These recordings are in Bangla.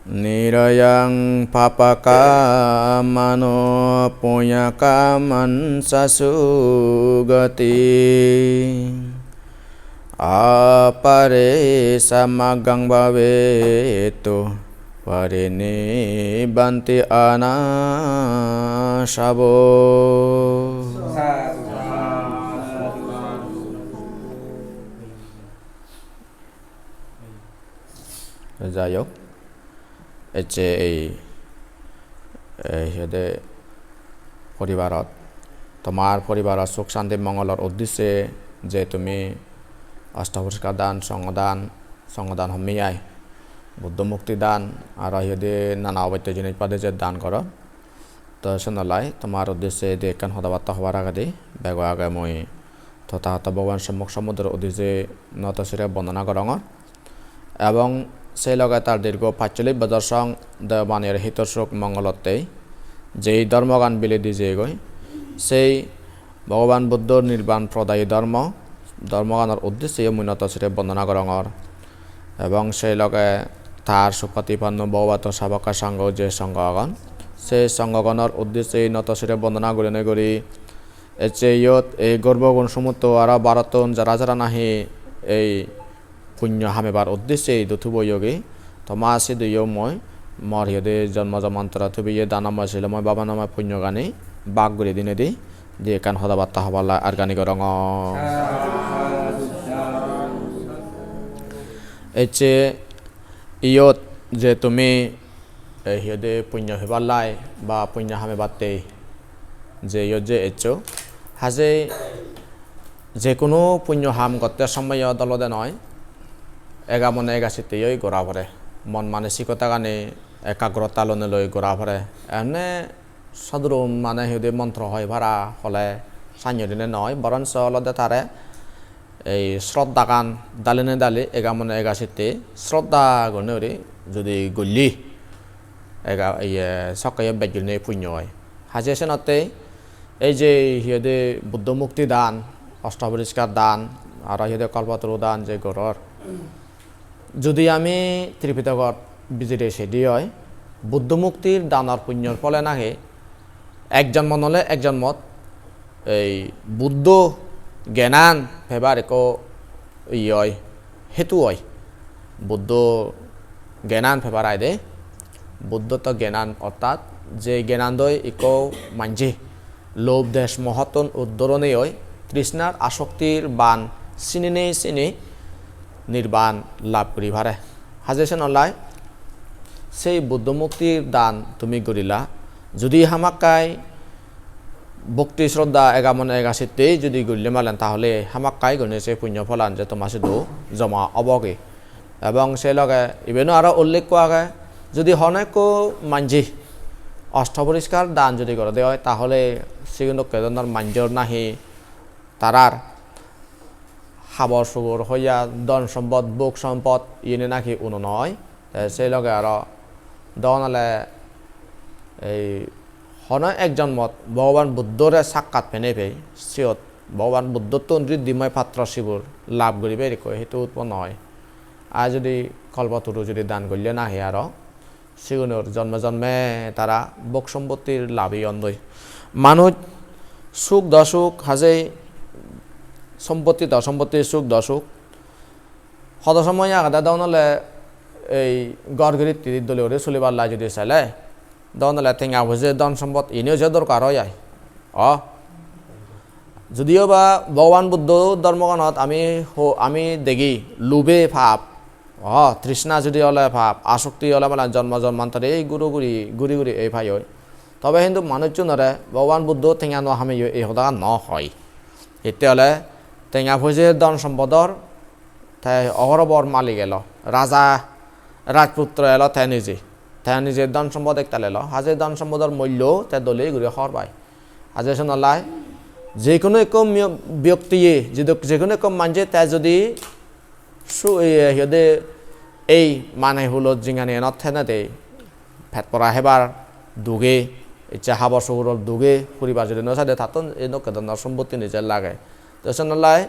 Nirayang papakamano punyakaman sasugati apare samagang bavetu parini banti anasabo. যাই হোক এই সিহঁতে পৰিবাৰত তোমাৰ পৰিবাৰৰ সুখ শান্তি মংগলৰ উদ্দেশ্যে যে তুমি অষ্টপুষ্কাৰ দান সংগদান সমিয়াই বুদ্ধ মুক্তি দান আৰু সিহঁতে নানা অবৈত্য জিনিস পাদে যে দান কৰ তো শোনালাই তোমাৰ উদ্দেশ্যে দেখান সদাবাৰ্তা হবার আগে বেগৰ আগে মই তথাগত ভগৱান সম্মুখ সমুদ্ৰৰ উদ্দেশ্যে নতশিৰে বন্দনা কৰঙৰ এবং সেই লগে তার দীর্ঘ ৪৫ বছর সং দেওবানের হিতসুখ মঙ্গলতেই যেই ধর্মগান বিলে দিয়ে গই সেই ভগবান বুদ্ধ নির্বাণ প্রদায়ী ধর্মগানের উদ্দেশ্যে উন্নত শ্রী বন্দনা করঙর এবং সেই লগে তার সুপ্রতিপন্ন ভগবত সাবকা সংঘ যে সংঘগণ সেই সংঘগণের উদ্দেশ্যে নত শ্রী বন্দনা গুণে করি ইয়ত এই গর্বগুণ সমুদ্র আর ভারতন যারা যারা নাহি এই পুণ্য হামেবার উদ্দেশ্যে দুথুবয়োগী থমাসি দুয়ো মই মর হিদে জন্ম জমান্তরা থুবিয়ে দানাময় ছিল মই বাবা নামা পুণ্য গানি বাঘ গুলি দিনে দিয়ে কান সদাবার্তা হবালা আর গানি করং এচে ইয়ত যে তুমি হিদে পুণ্য হিবালাই বা পুণ্য হামে বাতে যে ইয়ত যে এচো হাজে যে কোনো পুণ্য হাম করতে সময় দলদে নয় এগা মনে এগাছিতেই গোড়া ভরে মন মানসিকতা গানে একাগ্রতা লনে লই গোড়া ভরে এমনি সদরুম মানে হিদে মন্ত্র হয় ভাড়া হলে সান্য দিনে নয় বরঞ্চ অলদে তারে এই শ্রদ্ধা গান দালিনে দালি এগা মনে এগাছিতে শ্রদ্ধা গনে ওরে যদি গলি এগা সকাই বেগিনে পুণ্য হয় হাজে সেনতে এই যে হিদে বুদ্ধ মুক্তি দান অষ্টপরিষ্কার দান আর হিদে কল্পতরু দান যে গড়র যদি আমি ত্রিপিটকত বিজিরে সেদি হয় বুদ্ধ মুক্তির দানৰ পুণ্যর ফলে নাহে একজন মনলে একজন মত এই বুদ্ধ জ্ঞানান ফেবার এক হয় হেতু হয় বুদ্ধ জ্ঞানান ফেবার আয় দে বুদ্ধ তো জ্ঞানান অর্থাৎ যে জ্ঞানান দয় এক মানজি লোভ দেশ মহতন উদ্ধরণে হয় তৃষ্ণার আসক্তির বান চিনি নির্বাণ লাভ করি ভারে হাজেছে নলাই সেই বুদ্ধ মুক্তির দান তুমি করিলা যদি হামাকাই ভক্তি শ্রদ্ধা এগামনে এগাছিতেই যদি গড়লে মালেন তাহলে হামাকাই গণেছে পুণ্য ফলান যে তোমার শুধু জমা অবগে এবং সেই লগে ইভেনো আরও উল্লেখ করা যদি হনেক মানজি অষ্টপরিষ্কার দান যদি করে দেওয়া হয় তাহলে সেগুলো কেদনার মাঞ্জর নাহি তারার হাবর সুবর হইয়া ধন সম্পদ বুক সম্পদ ইয়ে নাকি উনো নয় সেই লগে আরো দনালে এই হন একজন মত ভগবান বুদ্ধরে সাক্ষাৎ পেনে পেয়ে সিয়ত ভগবান বুদ্ধ তো ঋদ্ধিময় পাত্র শিবর লাভ করিবে কয় সেইটো উৎপন্ন হয় আর যদি কল্পতরু যদি দান করলে নাহি আরো সেগুলোর জন্মে জন্মে তারা বুক সম্পত্তির লাভই অন্ধই মানুষ সুখ দশুক হাজে সম্পত্তি দসম্পত্তির সুখ দশুক সদ সময় আগাদা দনলে এই গড়গড়ি তিরির দলে ওরে চলিবার লাই যদি চাইলে দনলে টেঙা ভুজে ধন সম্পদ এনেও যে দরকার হয় যদিও বা ভগবান বুদ্ধ ধর্মগণত আমি দেখি লোভে ভাব তৃষ্ণা যদি হলে ভাব আসক্তি হলে মানে জন্ম জন্মান্তরে এই গুড়ি এই ভাই হয় তবে কিন্তু মানুষজনরে ভগবান বুদ্ধ টেঙা নহামি এই সদা নহয় এতিয়াহ'লে টেঙা ভুজে ধন সম্পদর তাই অহরবর মালিক এলো রাজা রাজপুত্র এলো তাই নিজে ধন সম্পদ একটা এলো হাজে ধন সম্পদর মূল্য তাই দলে ঘুরে হর পায় হাজে শোনালাই যে কোনো এক ব্যক্তিয়ে যে কোনো এক মানুষে তাই যদি সিহঁতে এই মানে হলো জিঙানি এনত থেনে দেই ফেট পৰা হেবার দুগে ইচ্ছা হাবর সগুরল দুগে ফুরিবার যদি নসাদে থাকুন এই নকেদনের সম্পত্তি নিজের লাগে তসনলাই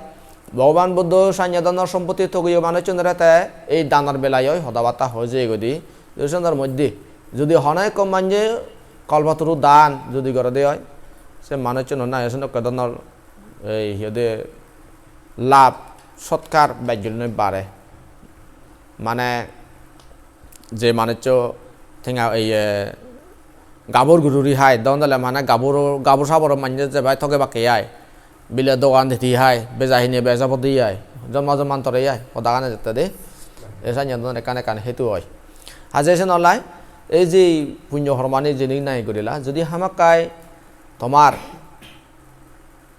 ভগবান বুদ্ধ সান্যাদনের সম্পত্তি থগিও মানুষজনরা তাই এই দানের বেলায় সদাবার্তা হয়ে যে গদি দুশোর মধ্যে যদি হনায় কম মানে কলপাতরু দান যদি করে দেয় হয় সে মানুষ না এসে কেদনের এই হিদে লাভ সৎকার ব্যাজ্য বাড়ে মানে যে মানুষ ঠেঙা এই গাবর গুরুরি হাই দলে মানে গাবর সাবর মানে যে ভাই থকে বাকে আয় বিলে দোকান দিতে হাই বেজাহিনী বেজাপতি আয় জন্ম জন্মান্তরে আয় সদাগানে যেতে দে এসা নিয়ন্ত্রণ একানে কানে হেতু হয় হাজেছে নলাই এই যে পুণ্য হরমানি যিনি নাই করিলা যদি হামাকাই তোমার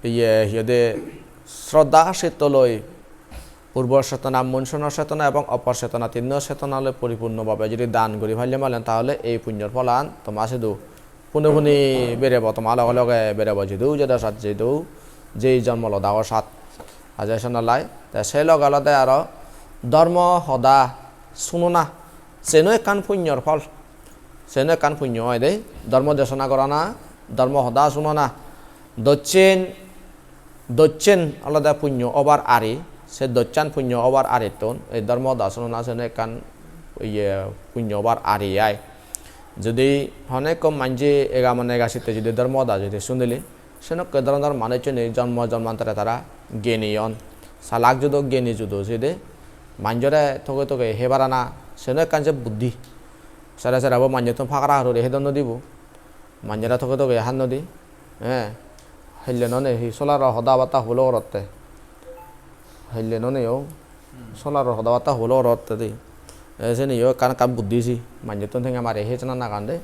ইয়ে হিদে শ্রদ্ধা চেতলৈ পূর্বর চেতনা মনসুনৰ চেতনা এবং অপর চেতনা তিন চেতনালৈ পরিপূর্ণভাবে যদি দান করি ভাইলে মালেন তাহলে এই পুণ্যর ফলান তোমার শুধু পুনে পুনি বেড়েব তোমার লগে লগে বেড়েব যদিও যদি সাত যদিও যেই জন্ম লদাগর সাত হাজার নলাই সেই লগালতে আৰু ধর্ম সদা শুনো না সেনো একান পুণ্যর ফল সেনো একান পুণ্য হয় দেই ধর্ম দেশনা করা না ধর্ম সদা শুনো না দচ্ছেন আলাদা পুণ্য অবার আরি সে দচ্চান পুণ্য অবার আরিতন এই ধর্ম দাসন না সেনো একান ইয়ে পুণ্য অবার আরি আয় যদি অনেক কম মানজি এগা মানে এগাছিতে যদি ধর্ম দা যদি শুনিলি সেনো কে ধরনের মানুষ জন্ম জন্মান্তরে তারা জ্ঞানীয়ন সালাক যুদ জ্ঞানী যুদ যদি মাঞ্জরে থকে থকে হেবারা না সেনো একান যে বুদ্ধি সেরা সেরাবো মাঞ্জ তো ফাঁকরা হরে হেদন নদীব মাঞ্জরা থকে থকে হান নদী হ্যাঁ হইলে ননে হি সোলার সদা বাতা হলো রতে হইলে ননেও সোলার সদা বাতা হলো রতে দি এসে নিও কান কাম বুদ্ধিছি মাঞ্জ তো থেকে আমার হেচনা না কান্দে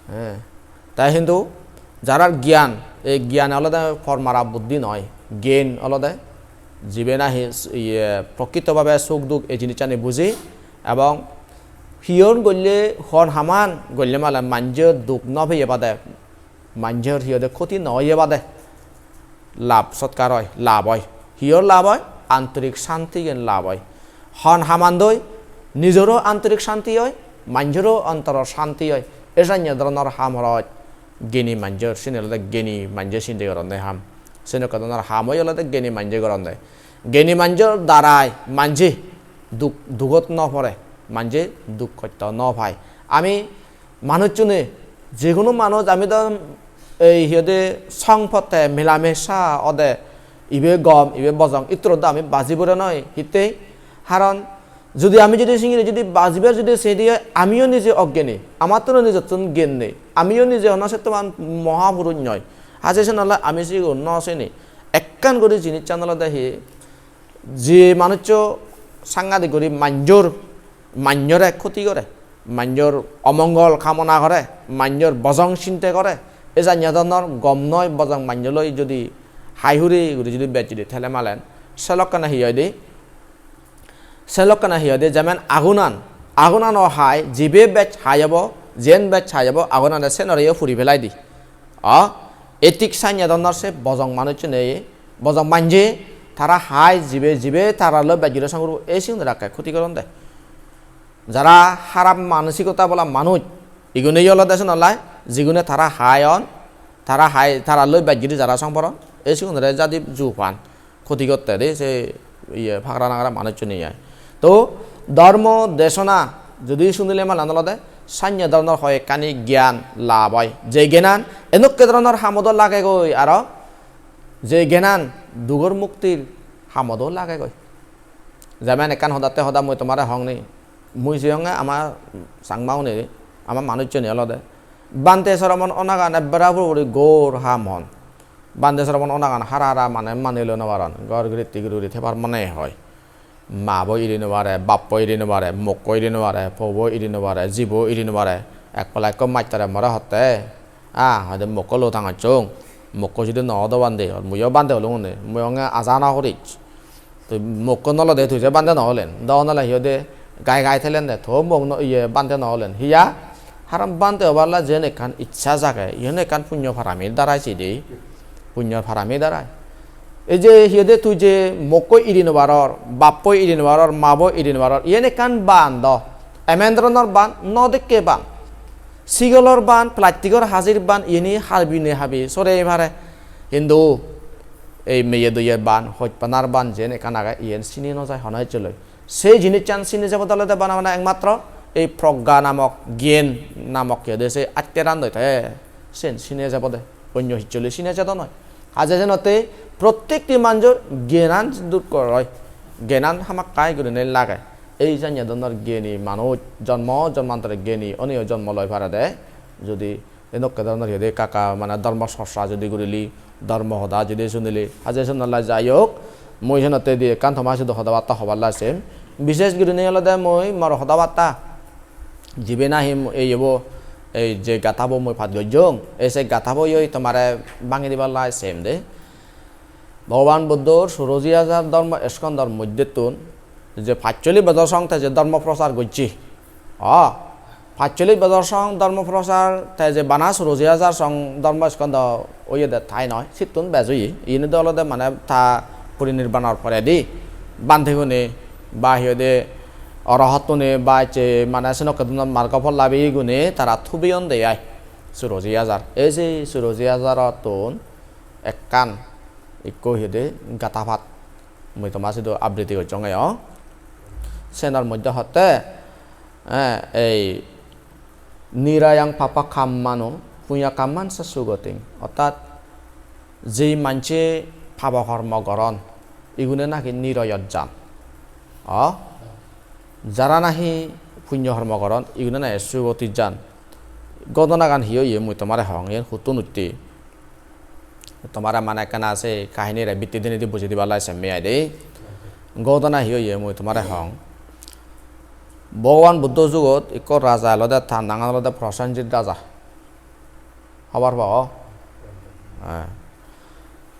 হ্যাঁ তাই কিন্তু যারা জ্ঞান এই জ্ঞান আলাদা ফরমারা বুদ্ধি নয় জ্ঞান আলাদা জীবে না প্রকৃতভাবে সুখ দুঃখ এই জিনিসটা বুঝি এবং হিয়ন গলে হন হামান গলে মালে মাঞ্জের দুঃখ নভেয়ে বাদে মাঞ্জের হিয়দে ক্ষতি নয়ে বাদে লাভ সৎকার হয় লাভ হয় হিয়র লাভ হয় আন্তরিক শান্তি জ্ঞান লাভ হয় হন হামান দই নিজেরও আন্তরিক শান্তি হয় মাঞ্জেরও অন্তরের শান্তি হয় এসা ধরনের হাম হয় জ্ঞানী মাঞ্জের সিনে জ্ঞানী মাঞ্জে চিন্তা করেন হাম সেনে ধরনের হাম হয় হলে জ্ঞানী মাঞ্জে করেন দেয় জ্ঞানী মাঞ্জের দ্বারাই মাঞ্জে দুঃখত নপরে মাঞ্জে দুঃখ করতে ন ভাই আমি মানুষজনে যে কোনো মানুষ আমি তো এই সিহঁতে সংপথে মিলামেশা অদে ইবে গম ইবে বজং ইত্র আমি বাজিবরে নয় হিতেই কারণ যদি আমি যদি সিঙ্গি যদি বাজিবার যদি সে দিয়ে আমিও নিজে অজ্ঞানী আমার তো নিজের জ্ঞান নেই আমিও নিজে অনসত্যমান মহাপুরুষ নয় হাজেছে নাহলে আমি সে অন্য আসেনি একখান করে জিনিস চান্দলা দেখি যে মানুষ সাংঘাতিক করি মাঞ্জরে ক্ষতি করে মাঞ্জর অমঙ্গল কামনা করে মাঞ্জর বজং চিন্তা করে এই জানিয়াদনৰ গম নয় বজং মাঞ্জলৈ যদি হাইহুরি যদি বেচি দি ঠেলে মালেন সেলকানা হিয় দে যেমন আগুনান হাই জিবে বেচ হাই যাব জেন বেচ হাই যাব আগুনান সে নরিয়ে ফুরি ফেলাই দি এতিক সানিয়াদনৰ সে বজং মানুষ নেই বজং মাঞ্জে তারা হাই জিবে তারা লো বেজিরে সংগ্রহ এই সিং রাখে ক্ষতি করন দেয় যারা খারাপ মানসিকতা বলা মানুষ ইগুনে হল দেশ নলায় যিগুনে তারা হাই লৈ বাগিরি যারা সংপরণ এই সিগুনে যদি জু পান ক্ষতি করতে দে সে ইয়ে ফাঁকরা নাগরা মানুষ নিয়ে যায় তো ধর্ম দেশনা যদি শুনিলে মানে নলদে সান্য ধরনের হয় কানি জ্ঞান লাভ হয় যে জ্ঞান এনেকে ধরনের হামদর লাগে গই আর যে জ্ঞান দুগর মুক্তির হামদও লাগে গই যেমন একান সদাতে সদা মই তোমার হং নেই মুই সিয়ঙে আমার সাংমাও নেই আমার মানুষজন অলদে বান্তে সরমন অনাগান বেড়াবুর গৌর হাম হন বান্তে সরমন অনাগান হারা মানে মানিল নবারান গড় গৃত্তি গুরুরি থেবার মানে হয় মা বই ইরি নবারে বাপ ইরি নবারে মোক ইরি নবারে ফব ইরি নবারে জীব ইরি নবারে এক পালাই কম মাইতারে মরা হতে হয়তো মোক লো থাঙা চং মোক যদি নদ বান্ধে মুইও বান্ধে হলো নে মুই আজানা করিছ তো মোক নলদে থুইছে বান্ধে নহলেন দাও নলে সিহঁতে গাই থেলেন দে থো মোক ইয়ে বান্ধে নহলেন হিয়া হারাম বান্ধে হবারলা যেন এখান ইচ্ছা জাগে ইহন এখান পুণ্য ফারামির দ্বারাইছি দেই পুণ্য ফারামি দ্বারাই এই যে সিহঁতে তুই যে মোক ইৰি নবাৰৰ বাপ ইৰি নবাৰৰ মাব ইৰি নবাৰৰ ইয়েন এখান বান দ এমেন্দ্রনৰ বান নদেকে বান সিগলর বান প্লাস্টিকর হাজির বান ইনি হাবি নে হাবি সরে এবারে কিন্তু এই মেয়ে দুইয়ে বান হইপানার বান যেন এখান আগে ইয়েন চিনি নযায় হনাই চলে সেই জিনিস চান চিনি যাব তাহলে বানা মানে একমাত্র এই প্ৰজ্ঞা নামক জ্ঞান নামক দেশে আত্মেৰান দৈ থাকে চিনে যাব দে অন্য হিচলি চিনে যাব নয় আজ যেনতে প্রত্যেকটি মানুষের জ্ঞান দূর করে জ্ঞান আমাক কাই করে লাগে এই জানিয়ে ধরনের জ্ঞানী মানুষ জন্মান্তরে জ্ঞানী অনেক জন্ম লয় পারা দেয় যদি এনেকুৱা ধৰণৰ সিহঁতে কাকা মানে ধৰ্ম চৰ্চা যদি কৰিলি ধৰ্ম সদা যদি শুনিলি আজি শুনলা যাই হোক মই সিহঁতে দিয়ে কাণ থমাইছোঁ সদা বাৰ্তা হবাৰ লাগছে বিশেষ কৰি নিয়লতে মই মোৰ সদা বাৰ্তা যিবে নাহি এই হ'ব এই যে গাঁথাব মই ভাত গজ্যং এই যে গাঁথাব এই তোমাৰে ভাঙি দিবাৰ লাগছে দে ভগৱান বুদ্ধৰ ১৬,০০০ ধৰ্ম স্কন্ধৰ মধ্যতুন যে ৪৫ বছৰ সংতে যে ধৰ্ম প্ৰচাৰ কৰিছে ৪৫ বছর সং ধর্ম প্রচার তাই যে বানা ১৬,০০০ সং ধর্ম স্কন্ধ ওই ঠাই নয় সিতুন বেজুই ইনি দলতে মানে তা পরিনির্বাণর পরে দি বান্ধে গুনে বা সিহঁতে অরহতনে বা মানে সেনকা মার্গফল লাভি গুনে তারা থুবিয়ন দেয় ১৬,০০০ এই যে ১৬,০০০ তোন এক কান ইকো সিহঁতে গাঁথা ভাত মই তোমার শুধু আবৃত্তি করছং সেনার মধ্যে হতে এই নিরায়াং পাপা কাম্মানো পুয়া কাম্মান সুগতিং অর্থাৎ যেই মানছে পাপ কর্ম গরণ এগুলো নাকি নিরয়ত যান যারা নাহি পুণ্য কর্ম গরণ এগুলো না সুগতি যান গদনা গান হিও ইয়ে মই তোমার হং এর হুতুন উত্তি তোমার মানে কেন আছে কাহিনীরে বৃত্তি দিনে দি বুঝি দিবা লাইছে মেয়াই দে গদনা হিও ইয়ে মই তোমার হং ভগৱান বুদ্ধ যুগত এক ৰাজা আলদে ডাঙৰ আলদে প্ৰসেনজিৎ ৰাজা খবৰ পাব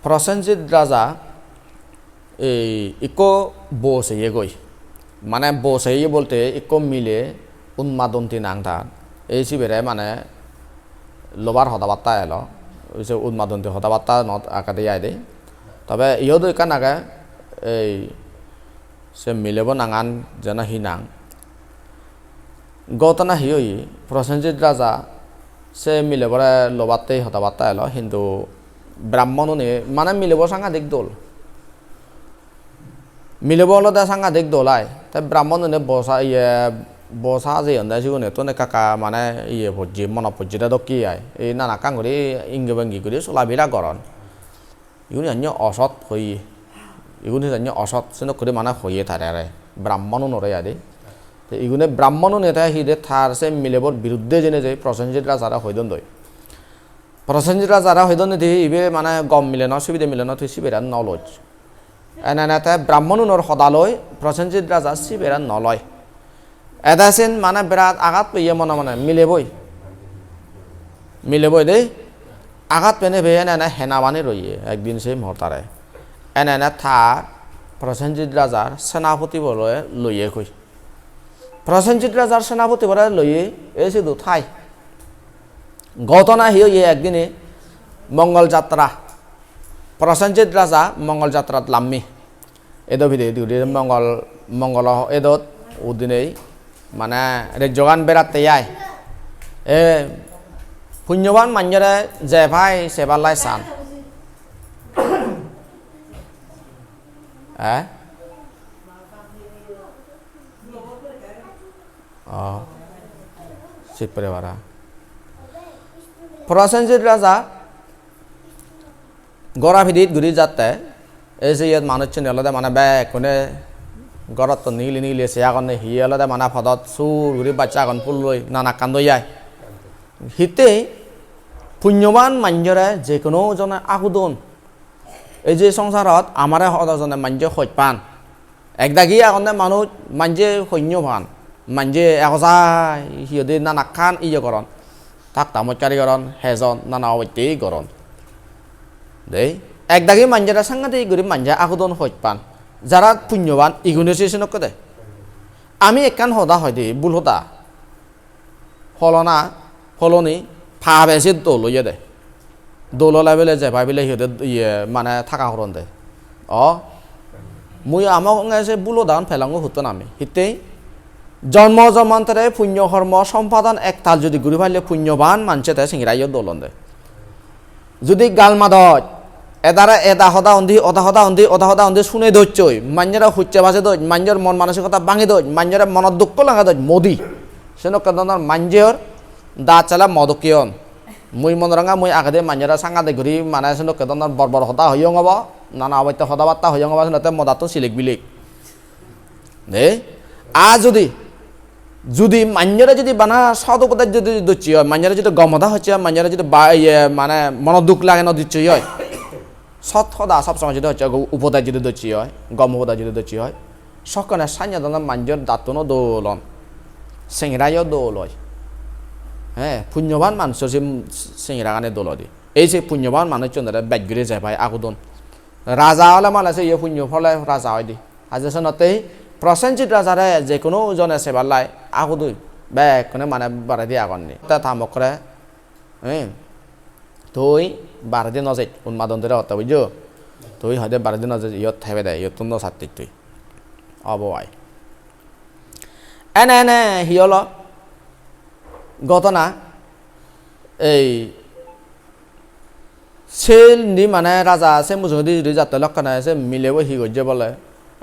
প্ৰসেনজিৎ ৰাজা এই ইকো বসে গই মানে বসে বলতে ইকো মিলে উন্মাদন্তি নাংধান এই শিবিরে মানে লোবার হতাবার্তা এলো উন্মাদন্তি হতাবার্তা নত আকাদে আই দে তবে ইহতো একান আগে এই সে মিলেব নাঙান যেন হি নাং গতনা হিই প্রসেনজিৎ রাজা সে মিলেবরে লোবাতে হতাবার্তা এলো কিন্তু ব্রাহ্মণনে মানে মিলেব সাংঘাতিক দোল মিলেব হলদে সাংঘাতিক দোলাই তাই ব্রাহ্মণনে বসা যে সিগুনে তো কাকা মানে ভজি মন ভজিটা দকি আয় এই নানা কাং করে ইঙ্গি বাঙ্গি করে চলাবিরা গরণ ইগুনি অন্য অসৎ হই ইগুনি অন্য অসৎ সেন করে মানে হইয়ে থাকে আরে ব্রাহ্মণ নরে আদে ইগুনে ব্রাহ্মণ নেতা হিদে থার সে মিলেবর বিরুদ্ধে জেনে যায় প্রসেনজিৎ রাজারা হইদন দই প্রসেনজিৎ রাজারা হইদন দিয়ে ইবে মানে গম মিলে ন সুবিধে মিলে ন তুই শিবেরান নলজ এনে নেতা ব্রাহ্মণ নর সদালয় প্রসেনজিৎ রাজা শিবেরান নলয় এদাসেন মানে বিরাট আঘাত পেয়ে মনে মনে মিলেবই দেই আঘাত পেনে ভেয়ে এনে হেনা বানি রইয়ে একদিন সে মহতারে এনে থার প্রসেনজিৎ রাজার সেনাপতি বলে লইয়ে কই প্রসেনজিৎ রাজার সেনাপতি বলে লইয়ে এসে দু ঠাই ঘটনা হিও একদিনে মঙ্গল যাত্রা প্রসেনজিৎ রাজা মঙ্গল যাত্রাত লাম্মি এদ ভিদে মঙ্গল এদত ওদিনেই মানে রেজগান বেড়াতে আয় এ পুণ্যবান মানুষরে যে ভাই সেবালাই চান শিবপুরে বারা প্রসেনজিৎ রাজা গড়া ভিডিত ঘুরি যাতে এই যে ইয়াত মানুষ চিনি মানে বেগ কোনে গড়ত তো নিগলি আছে এখন হি আলাদা মানে ফদত চুর ঘুরি বাচ্চা এখন ফুল লই নানা কান্দ যায় হিতে পুণ্যবান মানুষরে যে কোনো জনে আহুদন এই যে সংসারত আমারে সদজনে মানুষ সৈত পান একদাগি এখন মানুষ মানুষে সৈন্যভান মানুষে এজাই সিহঁতে নানা খান ইয়ে কৰণ তাক তামৎকাৰী কৰণ হেজন নানা অবত্যেই কৰণ দেই একদাগি মানুষরা সাংঘাতিক গরিব মানুষ আহুদন সৈত পান যারা পুণ্যবান ইগুনে চেষ্টা দে আমি একান সদা হয় দে ভুল হতা ফলনি ফা বেশি দোল ইয়ে দে দোললাই বেলে যে ভাই বেলে সিহঁতে ইয়ে মানে থাকা হরণ দে মুই আমাক এসে ভুল দান ফেলাঙ্গ হতো আমি হিতেই জন্ম জন্মান্তরে পুণ্য কর্ম সম্পাদন একতাল যদি ঘুরি ফাইলে পুণ্যবান মানুষে তাই সিংরাইও দোলন দে যদি গাল মাদত এদারা এদা হদা অন্ধি শুনে ধরছই মানুষেরা হুচ্ছে বাসে দই মানুষের মন মানসিকতা ভাঙি দই মানুষের মনের দুঃখ লাগা দই Modi senok kedonan manjur da cala modokion mui monoranga mui agade manjara sangade guri mana senok kedonan bor hota hoyong aba nana abaita hoda batta hoyong aba senote modato silik bilik de a যদি manjara যদি বানা সদ উপদে যদি দচ্ছি হয় manjara যদি গমদা হচ্ছে manjara যদি মানে মনোদুখ লাগে না দিচ্ছি হয় সৎ সদা সব সময় যদি হচ্ছে উপদে যদি দচ্ছি হয় গম উপদে যদি দচ্ছি হয় সকনে সান্য দানা manjor দাতনো দোলন সেংরায়ও দোল হয় হ্যাঁ পুণ্যবান মানুষ সেংরা গানে দোল দি এই যে পুণ্যবান মানুষ চন্দ্রে ব্যাগরে যায় ভাই আগুদন রাজা হলে মালাছে ইয়ে পুণ্য ফলে রাজা হয় দি আজ সনতেই প্রসেনজিৎ রাজারে যে কোনো জনে সেবালাই আগুদুই ব্যাগ কোনে মানে বারে দিয়ে আগননি তা থামকরে তুই বারে দিন নজে উন্মাদন ধরে হতে বুঝছো তুই হয়তো বারে দিন নজে ইয়ত থাকবে দেয় ইয়ত ন সাত্বিক তুই অবয় এনে এনে হিয়ল ঘটনা এই সেল নি মানে রাজা আছে মুজুদি যদি যাতে লক্ষণা আছে মিলেব হি গজ্জে বলে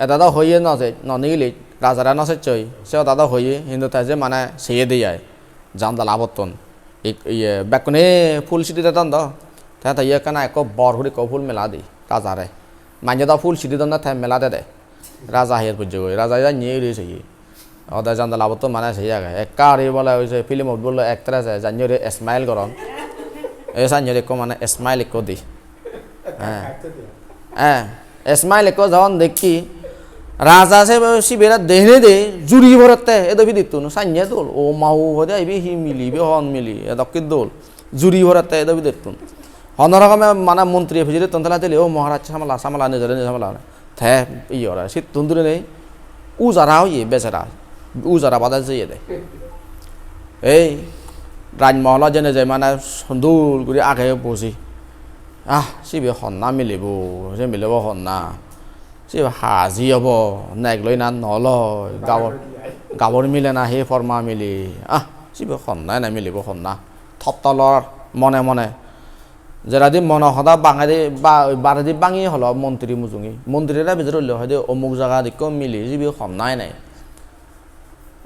এটা তো হইয়ে নজে ননিগিলি রাজারা নসে চই সেও দাদা হইয়ে হিন্দু তাই যে মানে সেয়ে দিয়ে জানদাল আবর্তন ইয়ে বেকনে ফুল সিটি দেন তো তাই ইয়ে কেনা এক বর হুড়ি ক ফুল মেলা দি রাজারে মাঝে তো ফুল সিটি দেন তাই মেলা দে রাজা হিয়ার পুজো রাজা যা নিয়ে রয়েছে ওদের জানদাল আবর্তন মানে সেই আগে এক কার বলে হয়েছে ফিল্ম বললো একটার আছে জানিয়ে স্মাইল করন এই জানিয়ে একো মানে স্মাইল একো দি হ্যাঁ স্মাইল একো যখন দেখি রাজা সে শিবেরা দেহনে দে জুড়ি ভরতে এ দবি দিত না সাইনে দোল ও মাউ হদে আইবি হি মিলিবে হন মিলি এ দক্কি দোল জুড়ি ভরতে এ দবি দিত হনরকমে মানে মন্ত্রী ফিজিরে তন্তলা তেলে ও মহারাজ সামলা সামলা নিজরে সামলা থে ইয়রা সে তন্দুরে নেই উ যারাও ই বেচারা উ যারা বাদা যেয়ে দে এই রাজমহল জেনে যায় মানে সন্দুল করে আগে বসি শিবে হন্না মিলিব যে মিলিব হন্না সে হাজি হব নেগলই না নলয় গাঁৱৰ মিলে না সেই ফৰ্মা মিলি শিবে সন্নাই না মিলিব সন্না থপতলৰ মনে মনে যেৰাদি মন সদা বাঙালি বা বাৰেদি বাঙি হল মন্ত্ৰী মুজুঙি মন্ত্ৰীৰে ভিতৰত হলে হয় দে অমুক জাগা দিক মিলি শিবে সন্নাই নাই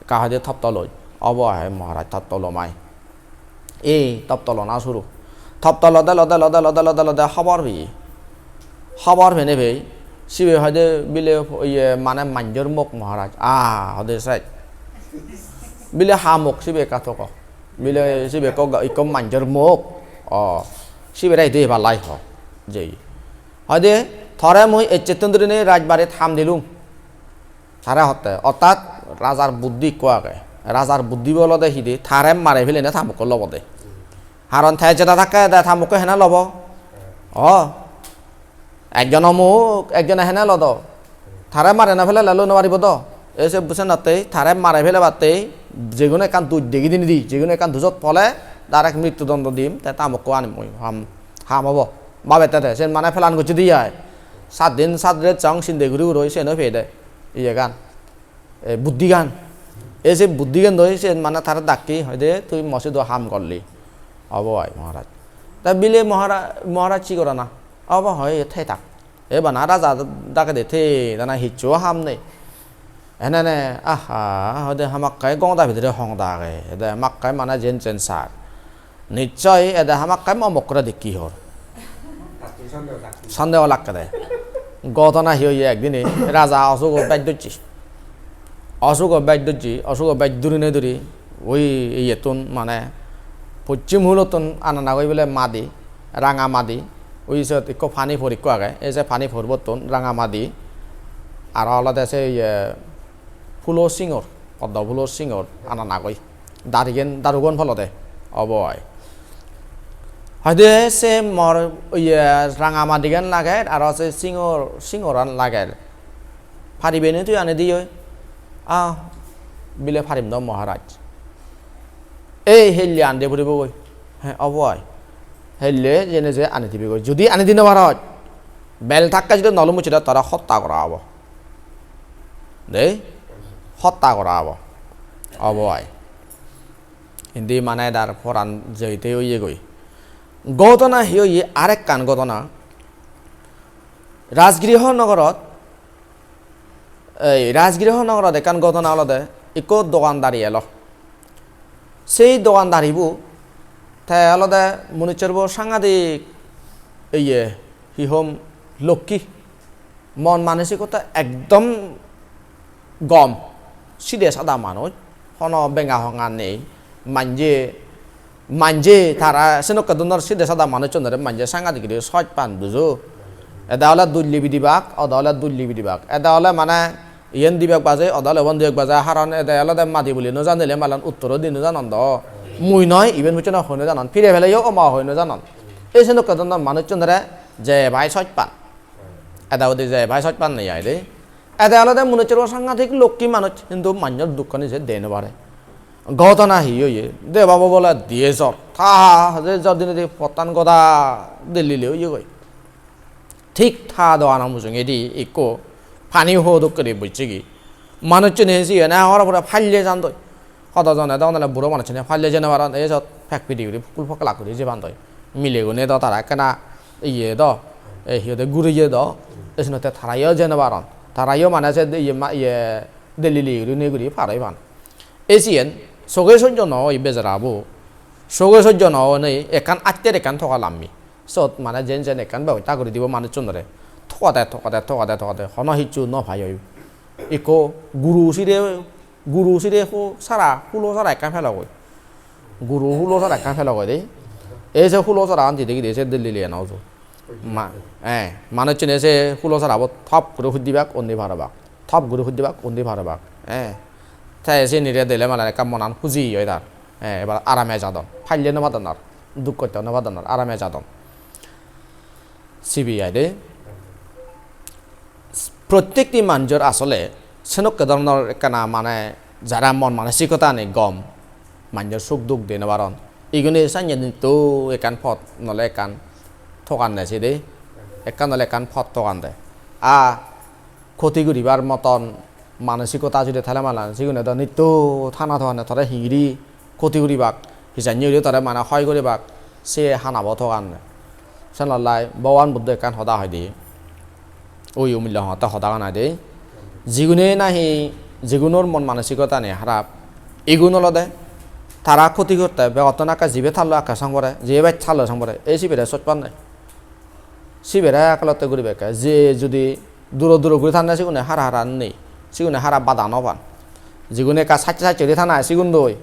কাহাদে থপতলৈ অব আহে মহাৰাজ থপতলমাই এই থপতলনা শুরু থপতলদে লদে লদে লদে লদে লদে খবর ভেনে ভেই শিবে হয়তো বিলে ইয়ে মানে manjor মুখ মহারাজ হদে সাই বিলে হামুক শিবে কাথক বিলে শিবে কম manjor মুখ শিবে রাই দুই বালাই হ যেই হয়তো থরে মই এই চেতন্দ্রনে রাজবাড়ি থাম দিলুম তারা হতে অর্থাৎ রাজার বুদ্ধি কোয়াকে রাজার বুদ্ধি বলদে হিদি থারে মারে ফেলে না থামুক লবদে হারন থাই যেটা থাকে দে থামুক হেনা লব একজন অমুক একজন হেনে লদ থারে মারে না ফেলে লালো নোৱাৰিব তো এসে বুঝে নাতেই থারে মারে ফেলে বাতেই যেগুলো একান দুধ দেখি দিন দি যেগুলো একান দুজত ফলে তার এক মৃত্যুদণ্ড দিম তাই তামুক আনিম মই হাম হব বাবে তাতে সে মানে ফেলান গুছি দিয়ে 7 দিন 7 রাত চাং সিন্দে ঘুরি রই সে নয় ফেদে ইয়ে গান বুদ্ধি গান এসে বুদ্ধি গান ধরে সে মানে তার ডাকি হয় দে তুই মসজিদ হাম করলি হব আয় মহারাজ তা বিলে মহারাজ কি করে না অব হয় থাই থাক এবার না রাজা ডাকে দে থে দানা হিচ্ছো হাম নেই এনে হদে হামাক্কাই গংদা ভিতরে হংদাগে এদে হামাক্কাই মানে জেন চেন সার নিশ্চয় এদে হামাক্কাই মমক করে দেখি হর সন্দেহ লাগকে দে ঘটনা হিয়ে একদিনে রাজা অশোক বাদ্য দূরি নে দূরি ওই ইয়েতুন মানে পশ্চিম হুলতুন আনা কই বলে মাদি রাঙা মাদি ওই একো ফানি ফরিক আগে এই যে ফানি ফরবতুন রাঙা মাদি আর আলাদা আছে ফুলো সিঙর পদ্ম ফুলো সিঙর আনা নাগই দারুগন ফলতে অবয় হয়তো সে মর রাঙা মাদিগান লাগে আর আছে সিঙরান লাগে ফারিবেনে তুই আনে দিও বিলে ফারিম দ মহারাজ এই হেললে আনদে ফুরিব গই হ্যাঁ অবয় হেললে জেনে যে আনি দিবি গই যদি আনি দিন মহারাজ বেল থাকা যদি নলমুচিটা তারা হত্যা করা হব দেই হত্যা করা হব অবয় হিন্দি মানে দার ফরান যেতে ইয়ে গই ঘটনা হিয়ে আরেক কান ঘটনা রাজগৃহ নগরত এই রাজগৃহ নগরত একান ঘটনা হলদে ইকো দোকানদারি এলো সেই দোকানদারিবো তাই আলাদা মনে চলবো সাংঘাতিক হিহম লক্ষ্মী মন মানসিকতা একদম গম সিদে সাদা মানুষ হন বেঙ্গা হঙান নেই মানজে তারা সেনক দন্দর সিদে সাদা মানুষ চন্দ্রে মানজে সাংঘাতিক সজ পান বুঝো এটা হলে দুল্লি বিদিবাক অদা হলে দুল্লি বিদিবাক এটা হলে মানে ইয়েন দিবাক বাজে অদা হলে বন দিবাক বাজে হারণ এটা হলে মাতি বলি নজানিলে মালান উত্তর দিন জানন দ মুই নয় ইভেন মুচনা হইনো জানন ফিরে ফেলেও অমা হইনো জানন এই সেনক দন্দর মানুষ চন্দ্রে যে ভাই সজ পান এটা ওদের যে ভাই সজ পান নেই আয় রে এটা আলাদা মনে চলো সাংঘাতিক লক্ষ্মী মানুষ কিন্তু মানুষ দুঃখ নিজে দেন পারে ঘটনা হিয়ে দে বাবু বলে দিয়ে জ্বর থা যে জ্বর দিনে পতান গদা দিল্লিলেও ইয়ে কই ঠিক থা দেওয়া নাম বুঝুন এটি ইকো পানি হো দুঃখ দিয়ে বুঝছে কি মানুষ নেছি না হওয়ার পরে ফাইলে জান দই কতজন এটা অনেক বুড়ো মানুষ নেই ফাইলে জেনে পারা এই সব ফ্যাক পিটি করি ফুল ফকলা করি যে বান্ধব মিলে গুনে দ তারা কেনা ইয়ে দ এই সিহঁতে গুড়িয়ে দ এই সিহঁতে থারাইও জেনে পারন তারাইও মানে আছে দিল্লি নিয়ে ঘুরি ফারাই পান এসিয়েন সগে সহ্য নয় বেজারাবো সগে সহ্য নয় একান আত্মের একান থকা লাম্মি সত মানে যেন একান ব্যবস্থা করে দিব মানুষ চন্দ্রে থকাতে হন হিচু ন ভাই ইকো গুরু সিরে সারা হুলো সারা একান ফেলা কই গুরু হুলো সারা একান ফেলা কই দেই এই যে হুলো সারা আনতে দেখি দিয়েছে দিল্লি লিয়ে নাও মানুষ চিনে এসে হুলো সারাবো থপ করে সুদিবাক অন্দি ভারবাক থপ করে সুদিবাক অন্দি ভারবাক তাই এসে নিরে দিলে মানে একটা মনান খুঁজি হয় তার এবার আরামে যাদন ফাইলে নেবাদনার দুঃখ করতে নেবাদনার আরামে যাদন সিবিআই দে প্রত্যেকটি মানুষের আসলে সেনক ধরনের একখানা মানে যারা মন মানসিকতা নেই গম মানুষের সুখ দুঃখ দিয়ে নেবারন এগুলো সাইন তো একান ফত নলে একান ঠকান দেছে দে একান নলে একান ফত ঠকান দেয় ক্ষতি করিবার মতন মানসিকতা যদি থালে মালা সেগুলো তো নিত্য থানা থানে তারা হিঁড়ি ক্ষতি করিবাক হিসানি তারা মানে হয় করিবাক সে হানাব ঠকান সেনলাই বওয়ান বুদ্ধ একান সদা হয় দিয়ে ওই অমূল্য হতা সদা নাই দে যিগুণে নাহি যিগুণর মন মানসিকতা নেই খারাপ এগুণ দে তারা ক্ষতি করতে বেগতনাকা জিবে থালো আকা সাংবরে যে বাই থালো সাংবরে এই সিবেরা সৎপান নাই সিবেরা একালতে করি বেকা যে যদি দূর করে থানা সেগুনে হারা নেই সেগুনে হারা বাধা নপান যেগুনে কা সাচ্চা চেড়ে থানা সেগুন দই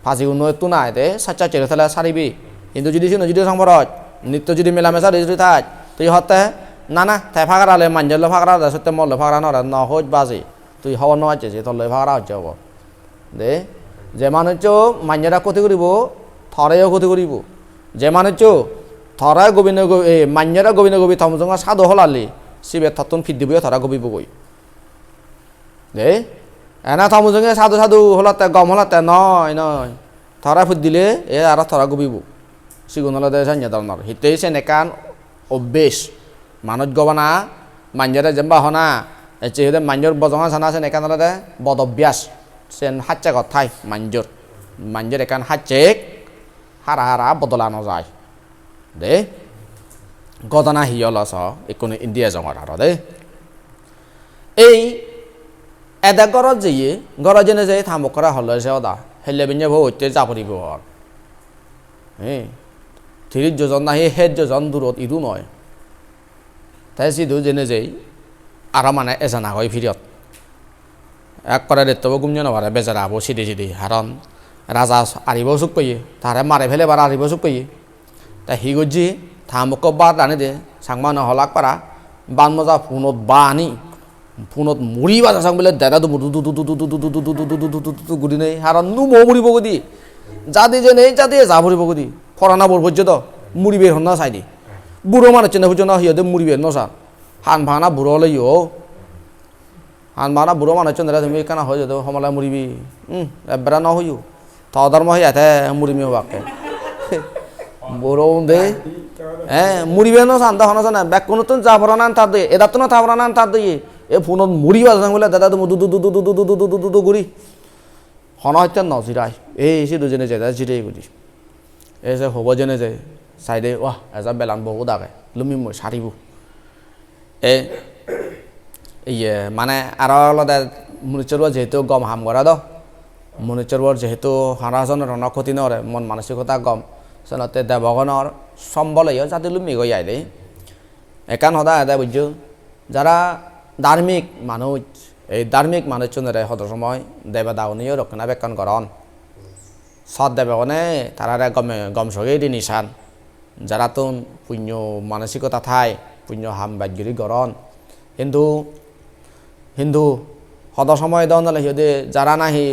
ফাঁসি গুণ তো নাই দে সাচ্চা চেড়ে থালে সারিবি কিন্তু যদি যদি সাংবরত নিত্য যদি মেলামেশা যদি থাক তুই হতে না তাই ফাঁকড়ালে মাঞ্জল ফাঁকড়া সত্যি মল্ল ফাঁকড়া ন হজ বাজে তুই হওয়ার ন আছে তোর ফাঁকড়া হচ্ছে হব দে যে মানুষ মাঞ্জরা ক্ষতি করিব থরেও ক্ষতি করিব যে মানুষ থরা গোবিন্দ মাঞ্জরা গোবিন্দ গবি থমজঙ্গা সাধু হলালি শিবে থতুন ফিট দিব থরা গবিব গই দে এনা থমজঙ্গে সাধু হলাতে গম হলাতে নয় থরা ফুট দিলে এ আর থরা গবিব সিগুন হলাতে সাঞ্জা ধরনের হিতেই সে নেকান অভ্যেস মানুষ গবানা মাঞ্জরে যেমবা হনা চেহদে মাঞ্জর বজঙা সানা আছে নেকান হলাতে বদ অভ্যাস সেন হাচ্চা কথাই মাঞ্জর একান হাচ্চেক হারা বদলানো যায় দে ঘটনা হিয়লস একোনো ইন্ডিয়া জঙর আর দে এই এদা গরজ যেয়ে গরজ জেনে যে থামকরা হলে সে অদা হেলে বিনে ভৌতে যাবরিব আর হ্যাঁ 30 যোজন নাহি হেড যোজন দূরত ইদু নয় তাই সিধু জেনে যেই আর মানে এজানা হয় ফিরিয়ত এক করে দেখতে গুমজন পারে বেজারা আবো সিধি হারণ রাজা আরিব চুক পাইয়ে তারে মারে ফেলে বার আরিব চুক পাইয়ে তাই হি গজি থামক বাদ আনি দে সাংমা নহলাক পারা বান মজা ফোনত বা আনি ফোনত মুড়ি বাজা চাং বলে দাদা গুদি নেই হারণ নু মুড়িব গদি যাদি যে নেই যাদি যা ভরিব গদি ফরানা বর পর্যন্ত মুড়ি বের হন না চাইদি বুড়ো মানে চেনে বুঝো না হিয়দে মুড়ি বের নসা হান ভাঙা বুড়ো হলে হান ভাঙা বুড়ো মানে চন্দ্রা তুমি কেনা হয়ে যেত সমলা মুড়িবি এবার ন হইও ধর্ম হয়ে এতে মুড়ি মেয়ে বাকে বুড়ো দে মুড়িবে ন সান্দা হন জানা ব্যাক কোনো তো যা ভরা নান তার দিয়ে এটা তো না তা ভরা নান তার দিয়ে এ ফোনত মুড়ি বাজা বলে দাদা তুমি দু গুড়ি হন হত্যা ন জিরাই এই এসে দুজনে যায় জিরে গুড়ি এই যে হব জেনে যায় চাইদে ওয়াহ এজা বেলান বহু দাগে লুমি মই সারিব ইয়ে মানে আর আলাদা মুড়ি চলবা যেহেতু গম হাম করা দ মনুষ্যৰ যেহেতু হাৰাজনৰ ক্ষতি নৰে মন মানসিকতা গম সনতে দেৱগণৰ সম্বলয় যাতে লুমি গৈ আই দেই একান সদা এটা বুঝছো যারা ধার্মিক মানুষ এই ধার্মিক মানুষজনের সদ সময় দেবদাউনীয় রক্ষণাবেক্ষণ করন সৎ দেবগণে তারা গম সগে দি নিশান যারা তো পুণ্য মানসিকতা থাই পুণ্য হাম বাগ্যরি গরন হিন্দু সদ সময় দেওয়া নালে সিহঁতে যারা নাহি